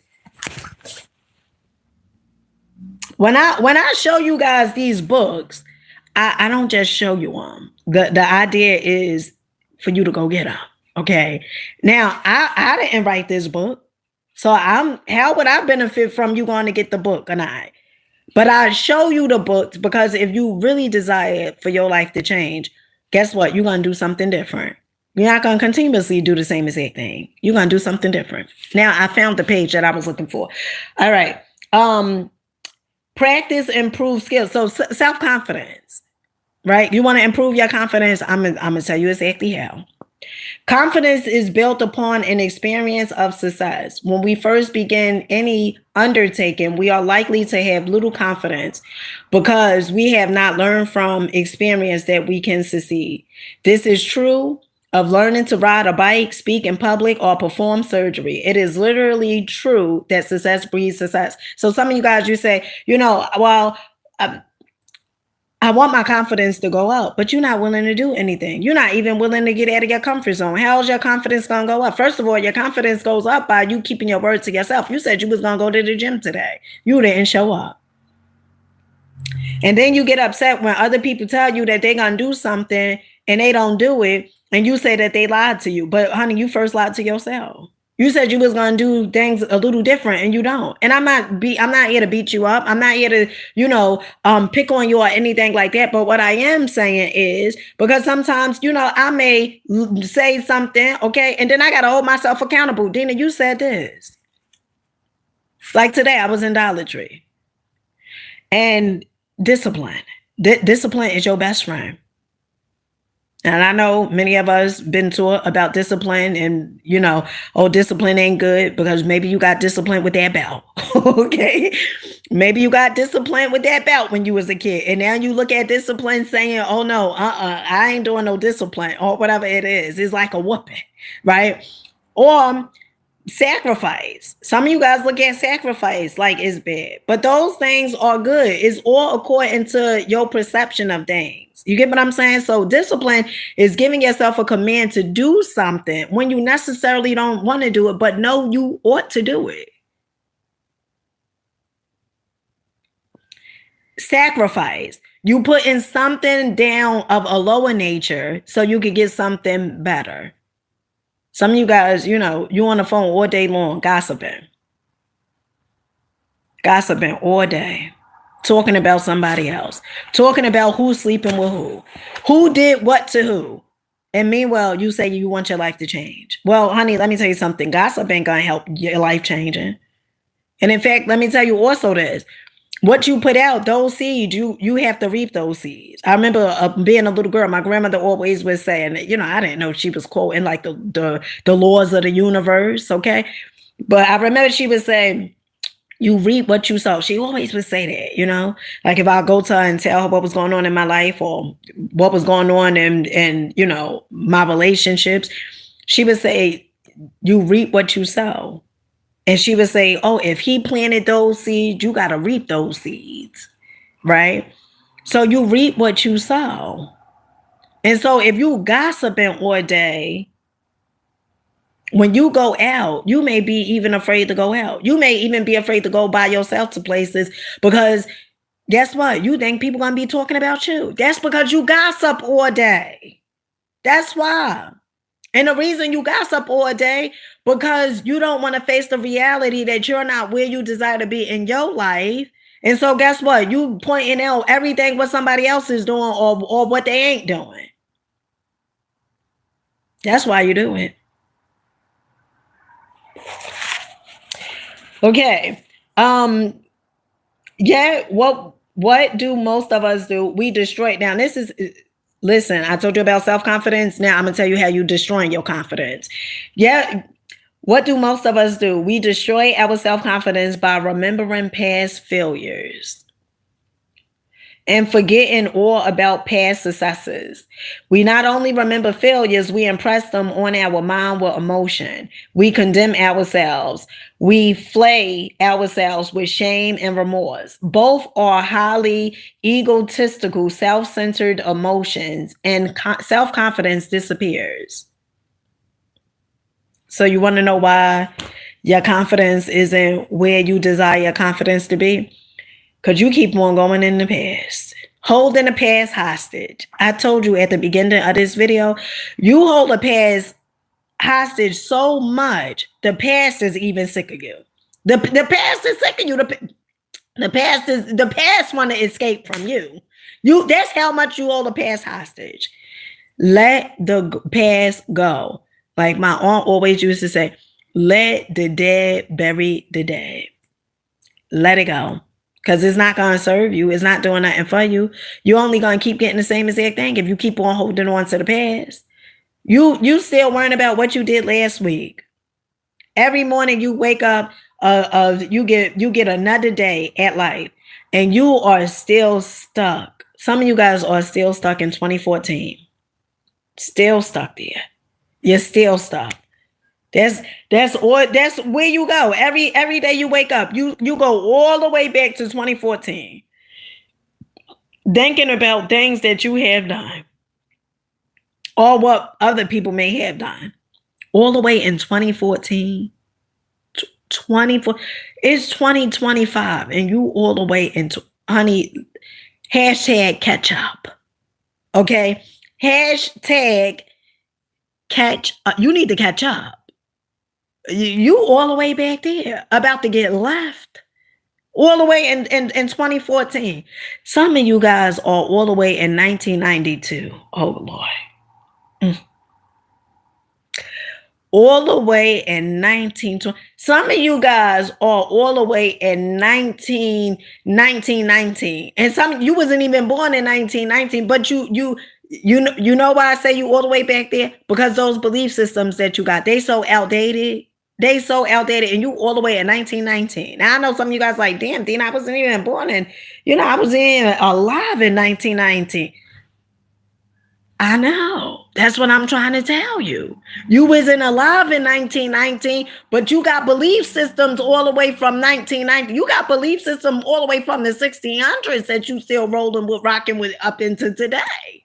When I show you guys these books, I don't just show you them. The idea is for you to go get them. Okay. Now I didn't write this book, so how would I benefit from you going to get the book or not? But I show you the books because if you really desire for your life to change, guess what? You're gonna do something different. You're not going to continuously do the same exact thing. You're going to do something different. Now, I found the page that I was looking for. All right. Practice, improve skills. So self-confidence, right? You want to improve your confidence? I'm going to tell you exactly how. Confidence is built upon an experience of success. When we first begin any undertaking, we are likely to have little confidence because we have not learned from experience that we can succeed. This is true of learning to ride a bike, speak in public, or perform surgery. It is literally true that success breeds success. So some of you guys, you say, well, I want my confidence to go up, but you're not willing to do anything. You're not even willing to get out of your comfort zone. How's your confidence going to go up? First of all, your confidence goes up by you keeping your word to yourself. You said you was going to go to the gym today. You didn't show up. And then you get upset when other people tell you that they're going to do something and they don't do it. And you say that they lied to you. But honey, you first lied to yourself. You said you was going to do things a little different and you don't. And I'm not here to beat you up. I'm not here to, pick on you or anything like that. But what I am saying is, because sometimes, I may say something, okay, and then I got to hold myself accountable. Dina, you said this. Like today, I was in Dollar Tree. And discipline. Discipline is your best friend. And I know many of us been taught about discipline and, discipline ain't good because maybe you got discipline with that belt. Okay. Maybe you got discipline with that belt when you was a kid. And now you look at discipline saying, oh no, I ain't doing no discipline or whatever it is. It's like a whooping, right? Or Sacrifice. Some of you guys look at sacrifice like it's bad, but those things are good. It's all according to your perception of things. You get what I'm saying? So discipline is giving yourself a command to do something when you necessarily don't want to do it, but know you ought to do it. Sacrifice. You putting something down of a lower nature so you could get something better. Some of you guys, you on the phone all day long, gossiping all day, talking about somebody else, talking about who's sleeping with who did what to who. And meanwhile, you say you want your life to change. Well, honey, let me tell you something. Gossip ain't gonna help your life changing. And in fact, let me tell you also this. What you put out, those seeds, you have to reap those seeds. I remember being a little girl, my grandmother always was saying, I didn't know she was quoting like the laws of the universe, okay? But I remember she would say, you reap what you sow. She always would say that, like if I go to her and tell her what was going on in my life or what was going on in my relationships, she would say, you reap what you sow. And she would say, oh, if he planted those seeds, you got to reap those seeds, right? So you reap what you sow. And so if you gossiping all day, when you go out, you may be even afraid to go out. You may even be afraid to go by yourself to places because guess what? You think people going to be talking about you. That's because you gossip all day. That's why. And the reason you gossip all day, because you don't want to face the reality that you're not where you desire to be in your life. And so guess what? You pointing out everything what somebody else is doing or what they ain't doing. That's why you do it. Okay. Yeah, what do most of us do? We destroy it. Now, listen, I told you about self-confidence. Now I'm going to tell you how you destroying your confidence. Yeah. What do most of us do? We destroy our self-confidence by remembering past failures and forgetting all about past successes. We not only remember failures, we impress them on our mind with emotion. We condemn ourselves. We flay ourselves with shame and remorse. Both are highly egotistical, self-centered emotions, and self-confidence disappears. So you want to know why your confidence isn't where you desire your confidence to be? Because you keep on going in the past, holding the past hostage. I told you at the beginning of this video, you hold the past hostage so much, the past is even sick of you. The past is sick of you. The past want to escape from you. That's how much you hold the past hostage. Let the past go. Like my aunt always used to say, let the dead bury the dead. Let it go. Because it's not going to serve you. It's not doing nothing for you. You're only going to keep getting the same exact thing if you keep on holding on to the past. You still worrying about what you did last week. Every morning you wake up, you get another day at life, and you are still stuck. Some of you guys are still stuck in 2014. Still stuck there. You're still stuck. That's where you go. Every day you wake up, you go all the way back to 2014. Thinking about things that you have done or what other people may have done. All the way in 2014. 24. It's 2025 and you all the way into, honey, hashtag catch up. Okay? Hashtag catch up. You need to catch up. You all the way back there, about to get left. All the way in 2014. Some of you guys are all the way in 1992. Oh, Lord. All the way in 1920. Some of you guys are all the way in 1919. And some you wasn't even born in 1919, but you know why I say you all the way back there? Because those belief systems that you got, they so outdated. And you all the way in 1919. Now I know some of you guys like, damn, Dean, I wasn't even born in, I was alive in 1919. I know. That's what I'm trying to tell you. You wasn't alive in 1919, but you got belief systems all the way from 1990. You got belief system all the way from the 1600s that you still rolling with, rocking with up into today.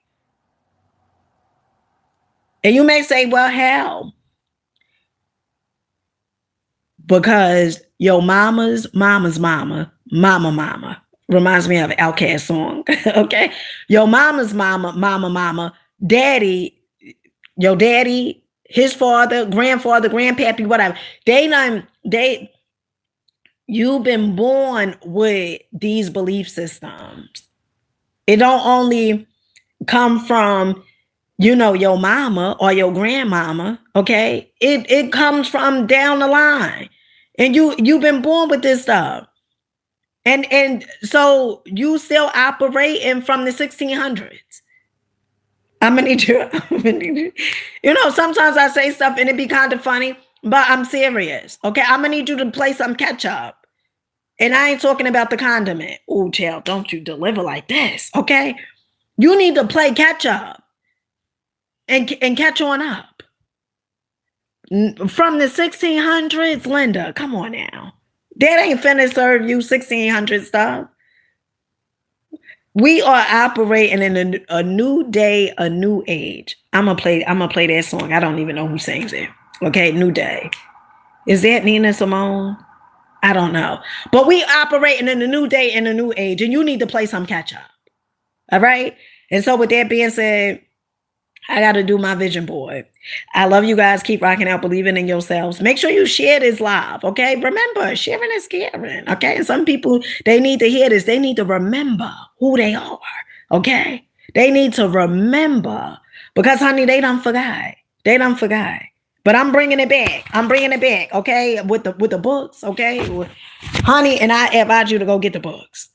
And you may say, well, hell, because your mama's mama reminds me of an Outkast song. Okay. Your mama's mama, daddy, your daddy, his father, grandfather, grandpappy, whatever. You've been born with these belief systems. It don't only come from, your mama or your grandmama, okay? It comes from down the line. And you've been born with this stuff. And so you still operating from the 1600s. I'm gonna need you. Sometimes I say stuff and it be kind of funny, but I'm serious. Okay, I'm gonna need you to play some catch up. And I ain't talking about the condiment. Oh, child, don't you deliver like this, okay? You need to play catch up and catch on up. From the 1600s, Linda, come on now. That ain't finna serve you 1600 stuff. We are operating in a new day, a new age. I'm gonna play that song. I don't even know who sings it. Okay, New Day. Is that Nina Simone? I don't know. But we operating in a new day and a new age, and you need to play some catch up. All right? And so with that being said, I got to do my vision board. I love you guys. Keep rocking out, believing in yourselves. Make sure you share this live, okay? Remember, sharing is caring, okay? And some people, they need to hear this. They need to remember who they are, okay? They need to remember because, honey, they done forgot. They done forgot. But I'm bringing it back. Okay? With the books, okay? Honey, and I advise you to go get the books.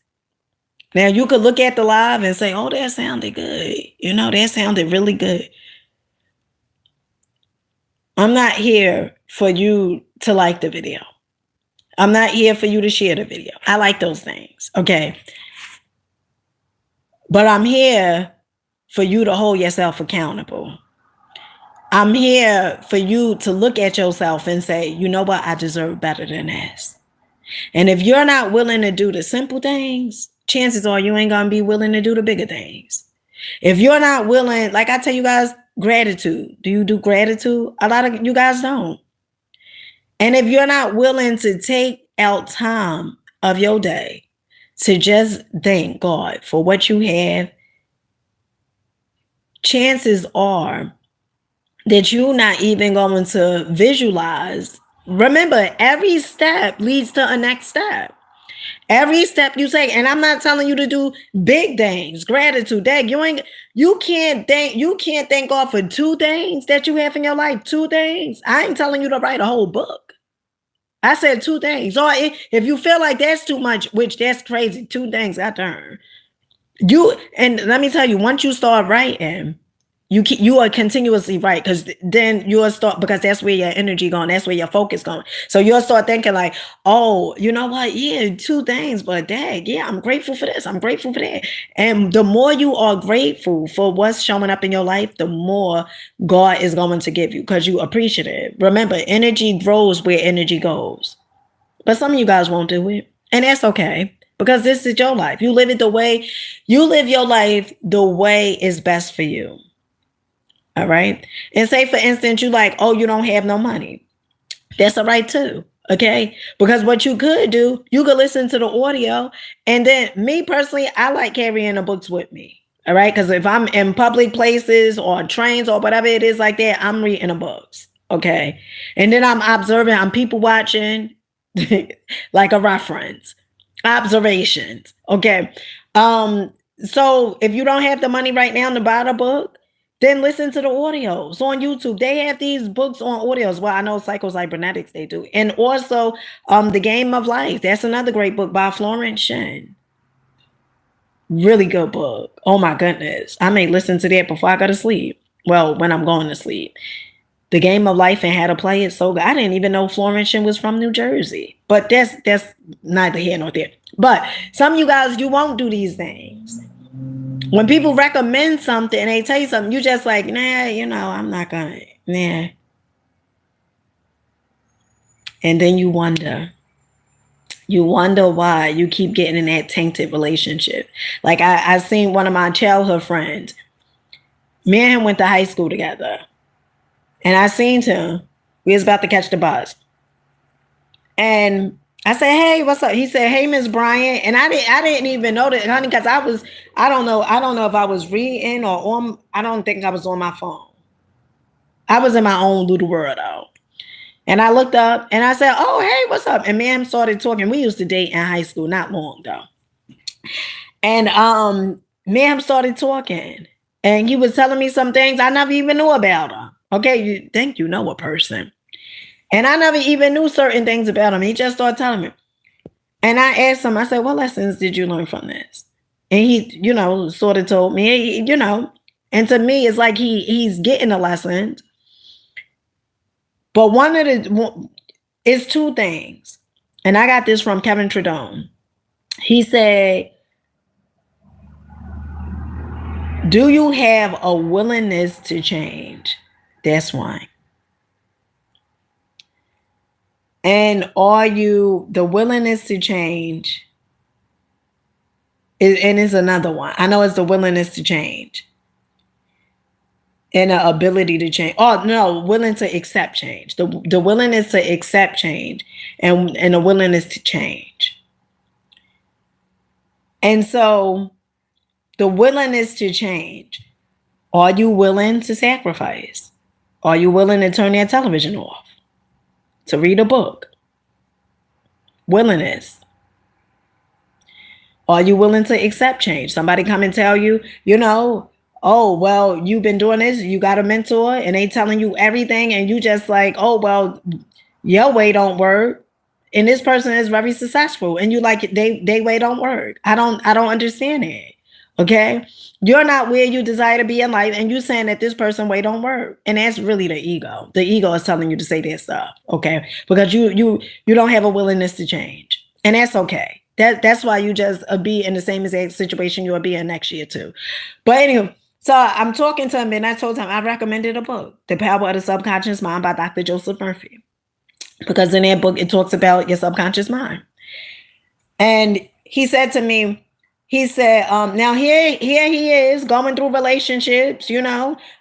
Now, you could look at the live and say, oh, that sounded good. That sounded really good. I'm not here for you to like the video. I'm not here for you to share the video. I like those things, okay? But I'm here for you to hold yourself accountable. I'm here for you to look at yourself and say, you know what? I deserve better than this. And if you're not willing to do the simple things, chances are you ain't gonna be willing to do the bigger things. If you're not willing, like I tell you guys, gratitude. Do you do gratitude? A lot of you guys don't. And if you're not willing to take out time of your day to just thank God for what you have, chances are that you're not even going to visualize. Remember, every step leads to a next step. Every step you take, and I'm not telling you to do big things, gratitude, that you can't thank God for 2 things that you have in your life. 2 things. I ain't telling you to write a whole book. I said 2 things. Or if you feel like that's too much, which that's crazy, 2 things I turn. And let me tell you, once you start writing, you are continuously right, because then you'll start, because that's where your energy going, that's where your focus going. So you'll start thinking like, oh, you know what? Yeah, 2 things, but dang, yeah, I'm grateful for this. I'm grateful for that. And the more you are grateful for what's showing up in your life, the more God is going to give you, because you appreciate it. Remember, energy grows where energy goes. But some of you guys won't do it. And that's okay, because this is your life. You live your life the way is best for you. All right. And say, for instance, you like, oh, you don't have no money. That's all right, too. Okay. Because what you could do, you could listen to the audio. And then me personally, I like carrying the books with me. All right. Because if I'm in public places or trains or whatever it is like that, I'm reading the books. Okay. And then I'm observing, I'm people watching like a reference, observations. Okay. So if you don't have the money right now to buy the book, then listen to the audios on YouTube. They have these books on audios. Well, I know Psycho-Cybernetics, they do. And also The Game of Life. That's another great book by Florence Shen. Really good book. Oh my goodness. I may listen to that before I go to sleep. Well, when I'm going to sleep. The Game of Life and How to Play It. So good. I didn't even know Florence Shen was from New Jersey. But that's neither here nor there. But some of you guys, you won't do these things. When people recommend something and they tell you something, you just like, nah, I'm not gonna, nah. And then you wonder why you keep getting in that tainted relationship. Like I seen one of my childhood friends. Me and him went to high school together. And I seen him. We was about to catch the bus. And I said, hey, what's up? He said, hey, Miss Bryant. And I didn't even know that, honey, because I don't know if I was reading or on, I don't think I was on my phone. I was in my own little world though. And I looked up and I said, oh, hey, what's up? And ma'am started talking. We used to date in high school, not long though. And ma'am started talking. And he was telling me some things I never even knew about her. Okay, you think you know a person. And I never even knew certain things about him. He just started telling me. And I asked him, I said, what lessons did you learn from this? And he, sort of told me, and to me, it's like he's getting a lesson. But it's two things. And I got this from Kevin Tredone. He said, do you have a willingness to change? That's one. And are you the willingness to change? And it's another one. I know it's the willingness to change. And the ability to change. Oh, no, willing to accept change. The willingness to accept change and the willingness to change. And so the willingness to change. Are you willing to sacrifice? Are you willing to turn that television off? To read a book? Willingness. Are you willing to accept change? Somebody come and tell you, oh, well, you've been doing this, you got a mentor, and they telling you everything, and you just like, oh, well, your way don't work. And this person is very successful, and you like they way don't work. I don't understand it. Okay. You're not where you desire to be in life, and you saying that this person way don't work. And that's really the ego. The ego is telling you to say that stuff. Okay. Because you don't have a willingness to change. And that's okay. That's why you just be in the same exact situation you'll be in next year too. But anyway, so I'm talking to him and I told him I recommended a book, The Power of the Subconscious Mind by Dr. Joseph Murphy. Because in that book, it talks about your subconscious mind. And he said to me, now here he is going through relationships,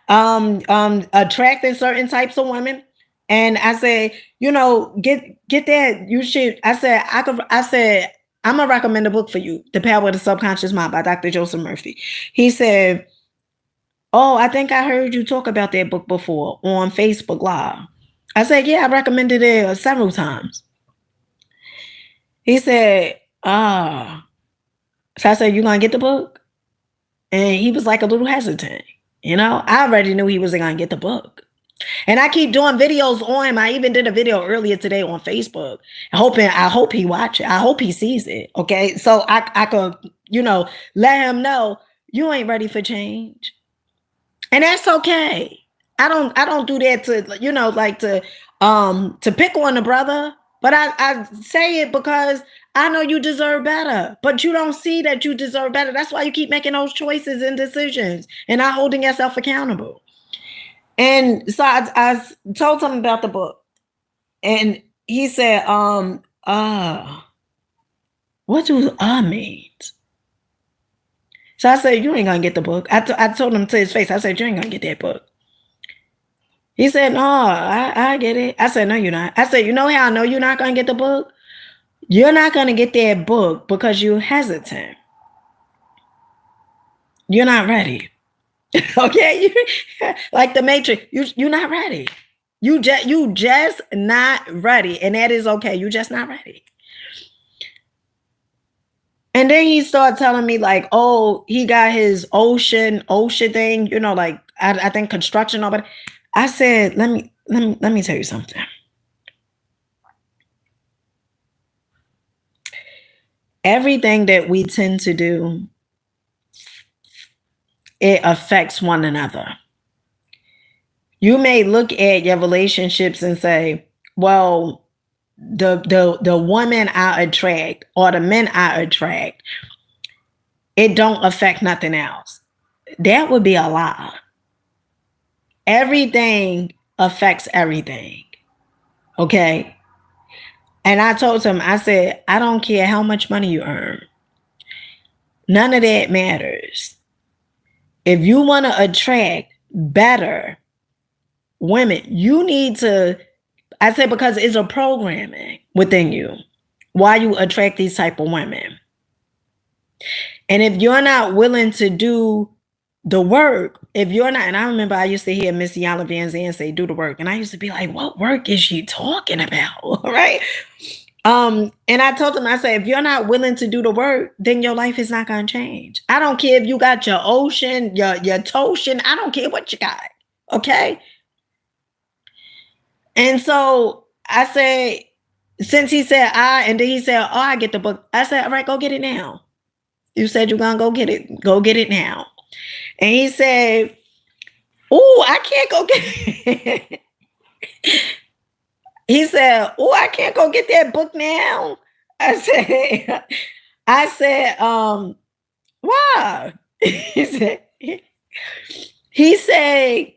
attracting certain types of women. And I said, get that. You should. I said, I'm gonna recommend a book for you, The Power of the Subconscious Mind by Dr. Joseph Murphy. He said, oh, I think I heard you talk about that book before on Facebook Live. I said, yeah, I recommended it several times. He said, So I said, you gonna get the book? And he was like a little hesitant. I already knew he wasn't gonna get the book. And I keep doing videos on him. I even did a video earlier today on Facebook. I hope he watch it. I hope he sees it. Okay. So I could, let him know you ain't ready for change. And that's okay. I don't do that to pick on the brother. But I say it because I know you deserve better. But you don't see that you deserve better. That's why you keep making those choices and decisions and not holding yourself accountable. And so I told him about the book. And he said, what do means? So I said, you ain't gonna get the book. I told him to his face, I said, you ain't gonna get that book. He said, no, I get it. I said, no, you're not. I said, you know how I know you're not gonna get the book? You're not gonna get that book because you're hesitant. You're not ready. Okay, like the Matrix, you're not ready. You just not ready, and that is okay. You just not ready. And then he started telling me like, oh, he got his ocean thing, like I think construction or whatever. I said, let me tell you something. Everything that we tend to do, it affects one another. You may look at your relationships and say, well, the women I attract or the men I attract, it don't affect nothing else. That would be a lie. Everything affects everything. Okay. And I told him, I said, I don't care how much money you earn. None of that matters. If you want to attract better women, you need to, I said, because it's a programming within you why you attract these type of women. And if you're not willing to do the work, if you're not, and I remember I used to hear Miss Yana Van Zandt say, do the work. And I used to be like, what work is she talking about? Right? And I told him, I said, if you're not willing to do the work, then your life is not going to change. I don't care if you got your ocean, your Toshin. I don't care what you got. Okay. And so I said, since he said and then he said, oh, I get the book. I said, all right, go get it now. You said you're going to go get it. Go get it now. And he said, oh, I can't go get it. He said, oh, I can't go get that book now. I said, why? he said,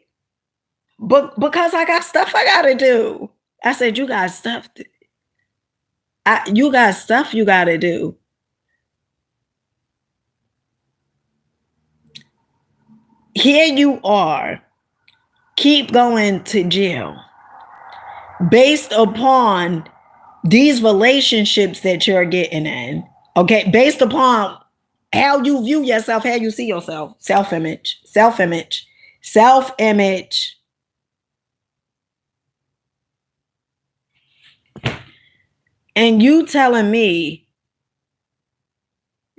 because I got stuff I got to do. I said, you got stuff. You got stuff you got to do. Here you are, keep going to jail based upon these relationships that you're getting in, okay? Based upon how you view yourself, how you see yourself, self-image. And you telling me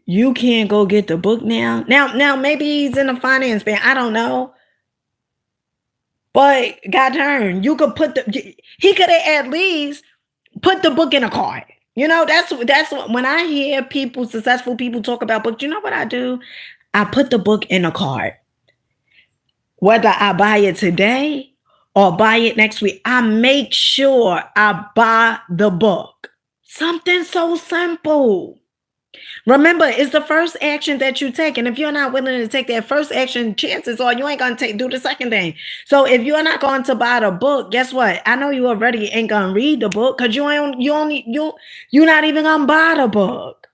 you can't go get the book now? Now maybe he's in a finance band. I don't know. But God darn, you could he could have at least put the book in a cart. You know, that's when I hear successful people talk about books, you know what I do? I put the book in a cart. Whether I buy it today or buy it next week, I make sure I buy the book. Something so simple. Remember, it's the first action that you take. And if you're not willing to take that first action, chances are you ain't going to do the second thing. So if you're not going to buy the book, guess what? I know you already ain't going to read the book because you're not even going to buy the book.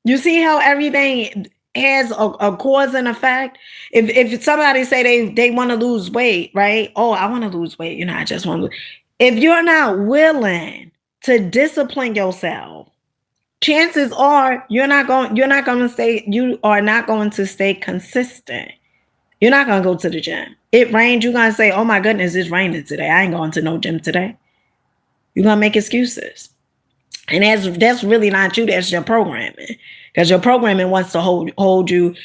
You see how everything has a cause and effect? If somebody say they want to lose weight, right? Oh, I want to lose weight. I just want to. If you're not willing to discipline yourself, chances are you are not going to stay consistent. You're not going to go to the gym. It rained, you're going to say, oh my goodness, it's raining today. I ain't going to no gym today. You're going to make excuses. And that's really not you. That's your programming. Because your programming wants to hold you.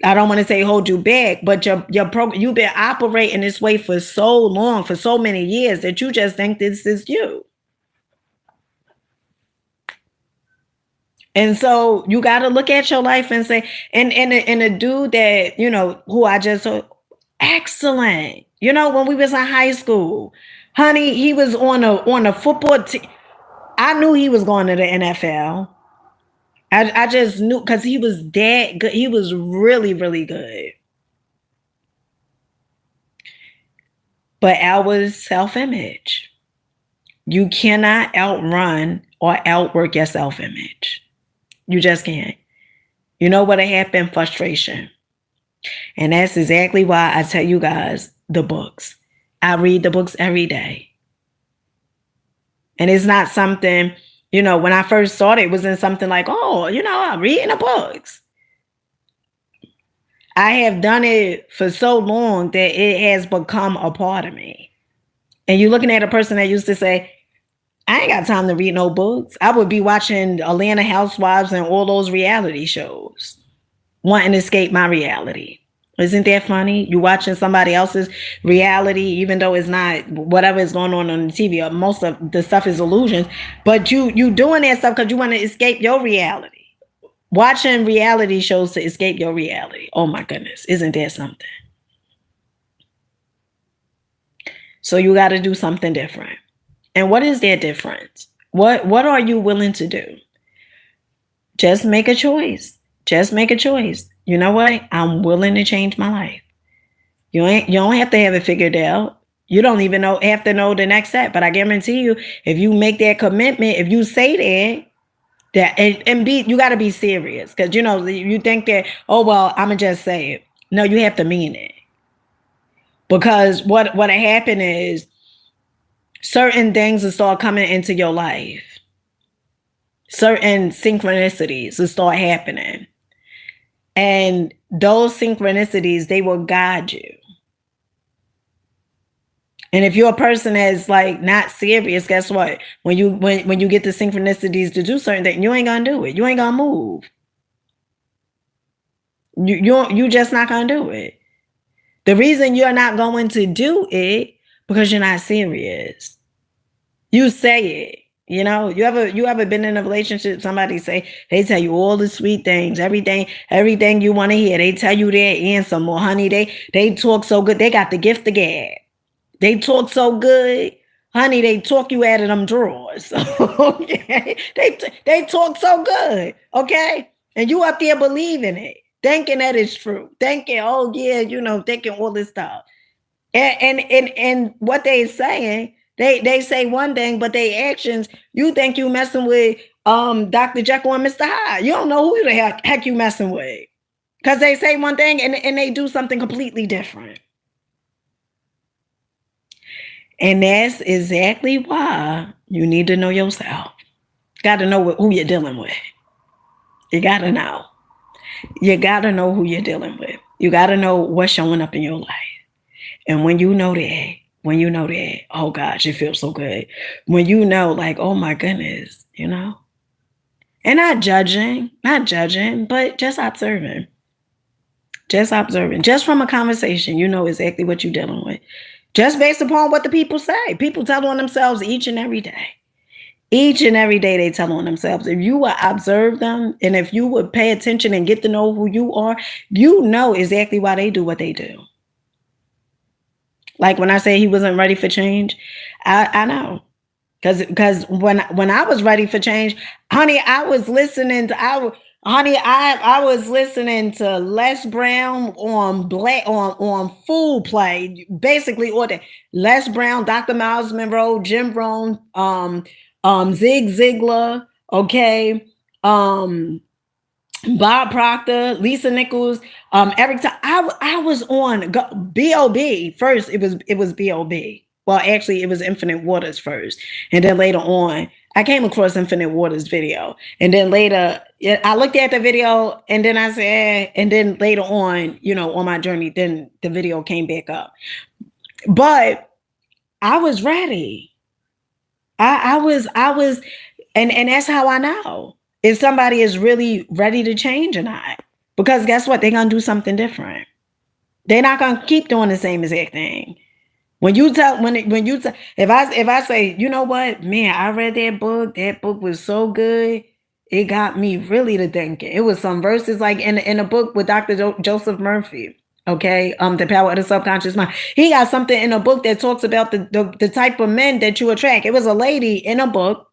I don't want to say hold you back, but you've been operating this way for so long, for so many years, that you just think this is you. And so you got to look at your life and say, and a dude that, who I just saw, excellent. When we was in high school, honey, he was on a football team. I knew he was going to the NFL. I just knew because he was that good. He was really, really good. But our self-image. You cannot outrun or outwork your self-image. You just can't. You know what happened? Frustration. And that's exactly why I tell you guys the books. I read the books every day. And it's not something, when I first started, it wasn't something like, oh, I'm reading the books. I have done it for so long that it has become a part of me. And you're looking at a person that used to say, I ain't got time to read no books. I would be watching Atlanta Housewives and all those reality shows, wanting to escape my reality. Isn't that funny? You watching somebody else's reality, even though it's not whatever is going on the TV. Most of the stuff is illusions, but you doing that stuff because you want to escape your reality. Watching reality shows to escape your reality. Oh my goodness, isn't that something? So you got to do something different. And what is that difference? What are you willing to do? Just make a choice. Just make a choice. You know what? I'm willing to change my life. You don't have to have it figured out. You don't even have to know the next step. But I guarantee you, if you make that commitment, if you say that and be, you got to be serious, because you think that, oh well, I'm gonna just say it. No, you have to mean it, because what happened is certain things will start coming into your life, certain synchronicities will start happening, and those synchronicities, they will guide you. And if you're a person that's like not serious, guess what? When you get the synchronicities to do certain things, you ain't gonna do it. You ain't gonna move. You just not gonna do it. The reason you're not going to do it because you're not serious. You say it. You ever been in a relationship? Somebody they tell you all the sweet things, everything you want to hear. They tell you their answer more, honey. They talk so good. They got the gift of gab. They talk so good, honey. They talk you out of them drawers. Okay, they talk so good. Okay, and you up there believing it, thinking that it's true, thinking, oh yeah, thinking all this stuff, and what they saying, they say one thing, but they actions, you think you messing with Dr. Jekyll and Mr. Hyde. You don't know who the heck you messing with, because they say one thing and they do something completely different. And that's exactly why you need to know yourself. Got to know who you're dealing with. You got to know. You got to know who you're dealing with. You got to know what's showing up in your life. And when you know that, oh gosh, it feels so good. When you know, like, oh my goodness, and not judging, but just observing. Just from a conversation, you know exactly what you're dealing with. Just based upon what the people say. People tell on themselves each and every day. Each and every day they tell on themselves. If you would observe them, and if you would pay attention and get to know who you are, you know exactly why they do what they do. Like when I say he wasn't ready for change, I know. Because when I was ready for change, honey, I was listening to I was listening to Les Brown on Food Play, basically all day. Les Brown, Dr. Miles Monroe, Jim Rohn, Zig Ziglar, okay, Bob Proctor, Lisa Nichols, Eric. I was on B.O.B. first. It was B.O.B. Well, actually, it was Infinite Waters first, and then later on, I came across Infinite Waters video, and then later I looked at the video, and then I said, and then later on, on my journey, then the video came back up. But I was ready. I was, and that's how I know if somebody is really ready to change or not. Because guess what? They're gonna do something different. They're not gonna keep doing the same exact thing. If I say, you know what, man, I read that book was so good, it got me really to thinking. It was some verses like in a book with Dr. Joseph Murphy, okay, The Power of the Subconscious Mind. He got something in a book that talks about the type of men that you attract. It was a lady in a book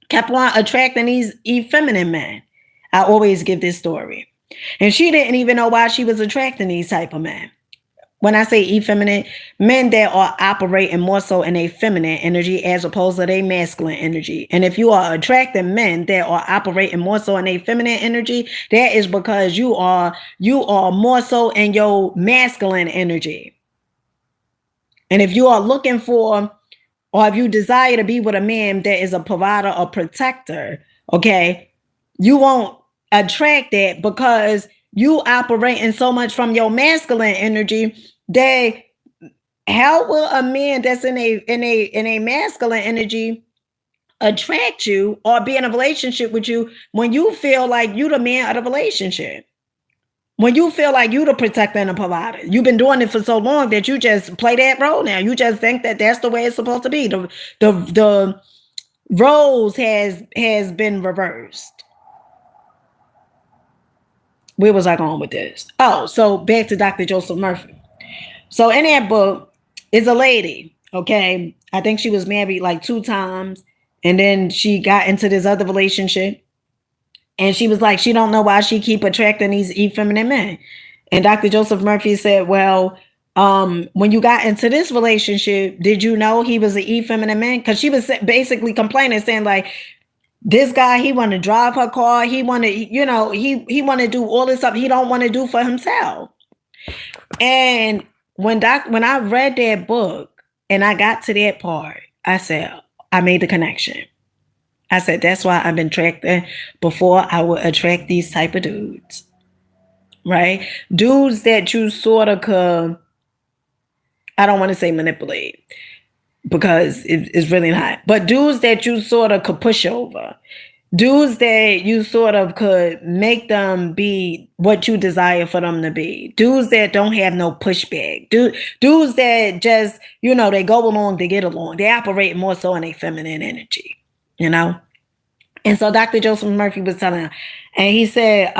kept on attracting these effeminate men. I always give this story, and she didn't even know why she was attracting these type of men. When I say effeminate, men that are operating more so in a feminine energy as opposed to a masculine energy. And if you are attracting men that are operating more so in a feminine energy, that is because you are more so in your masculine energy. And if you are looking for, or if you desire to be with a man that is a provider or protector, okay, you won't attract that because you operating so much from your masculine energy. How will a man that's in a masculine energy attract you or be in a relationship with you when you feel like you the man of the relationship? When you feel like you the protector and the provider, you've been doing it for so long that you just play that role now. You just think that that's the way it's supposed to be. The roles has been reversed. Where was I going with this? Oh, so back to Dr. Joseph Murphy. So in that book is a lady, okay? I think she was married like 2 times, and then she got into this other relationship. And she was like, she don't know why she keep attracting these effeminate men. And Dr. Joseph Murphy said, well, when you got into this relationship, did you know he was an effeminate man? Because she was basically complaining, saying like, this guy, he want to drive her car. He want to, he want to do all this stuff he don't want to do for himself. And when I read that book and I got to that part, I said, I made the connection. I said, that's why I've been attracted before I would attract these type of dudes. Right? Dudes that you sort of could, I don't want to say manipulate because it's really not, but dudes that you sort of could push over. Dudes that you sort of could make them be what you desire for them to be. Dudes that don't have no pushback. Dudes that just, they go along, they get along. They operate more so in a feminine energy, And so Dr. Joseph Murphy was telling her, and he said,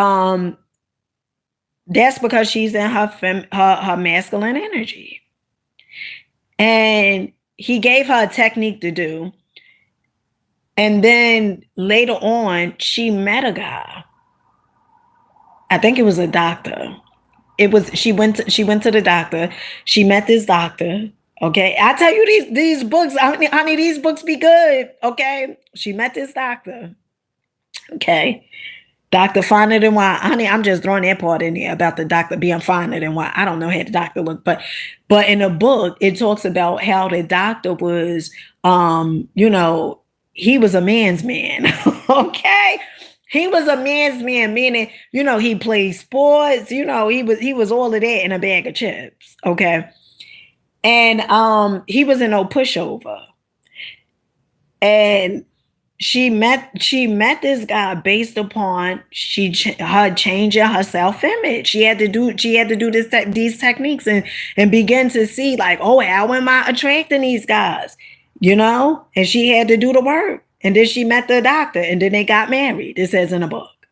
that's because she's in her masculine energy. And he gave her a technique to do. And then later on, she met a guy. I think it was a doctor. She went to the doctor. She met this doctor. Okay. I tell you, these books, honey, these books be good. Okay. She met this doctor. Okay. Doctor finer than why. Honey, I'm just throwing that part in there about the doctor being finer than why. I don't know how the doctor looked, but in the book, it talks about how the doctor was, he was a man's man. Okay. He was a man's man, meaning, he played sports, he was all of that in a bag of chips. Okay. And he was no pushover. And she met this guy based upon her changing her self-image. She had to do these techniques and begin to see like, oh, how am I attracting these guys? And she had to do the work. And then she met the doctor and then they got married. It says in a book.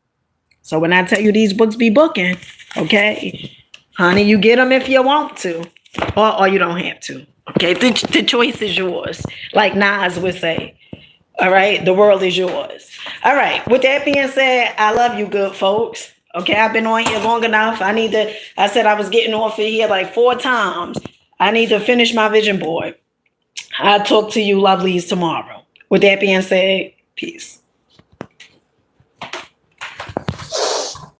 So when I tell you these books be booking, okay, honey, you get them if you want to, or you don't have to. Okay, the choice is yours. Like Nas would say. All right, the world is yours. All right, with that being said, I love you good folks. Okay, I've been on here long enough. I said I was getting off of here like 4 times. I need to finish my vision board. I'll talk to you lovelies tomorrow. With that being said, peace.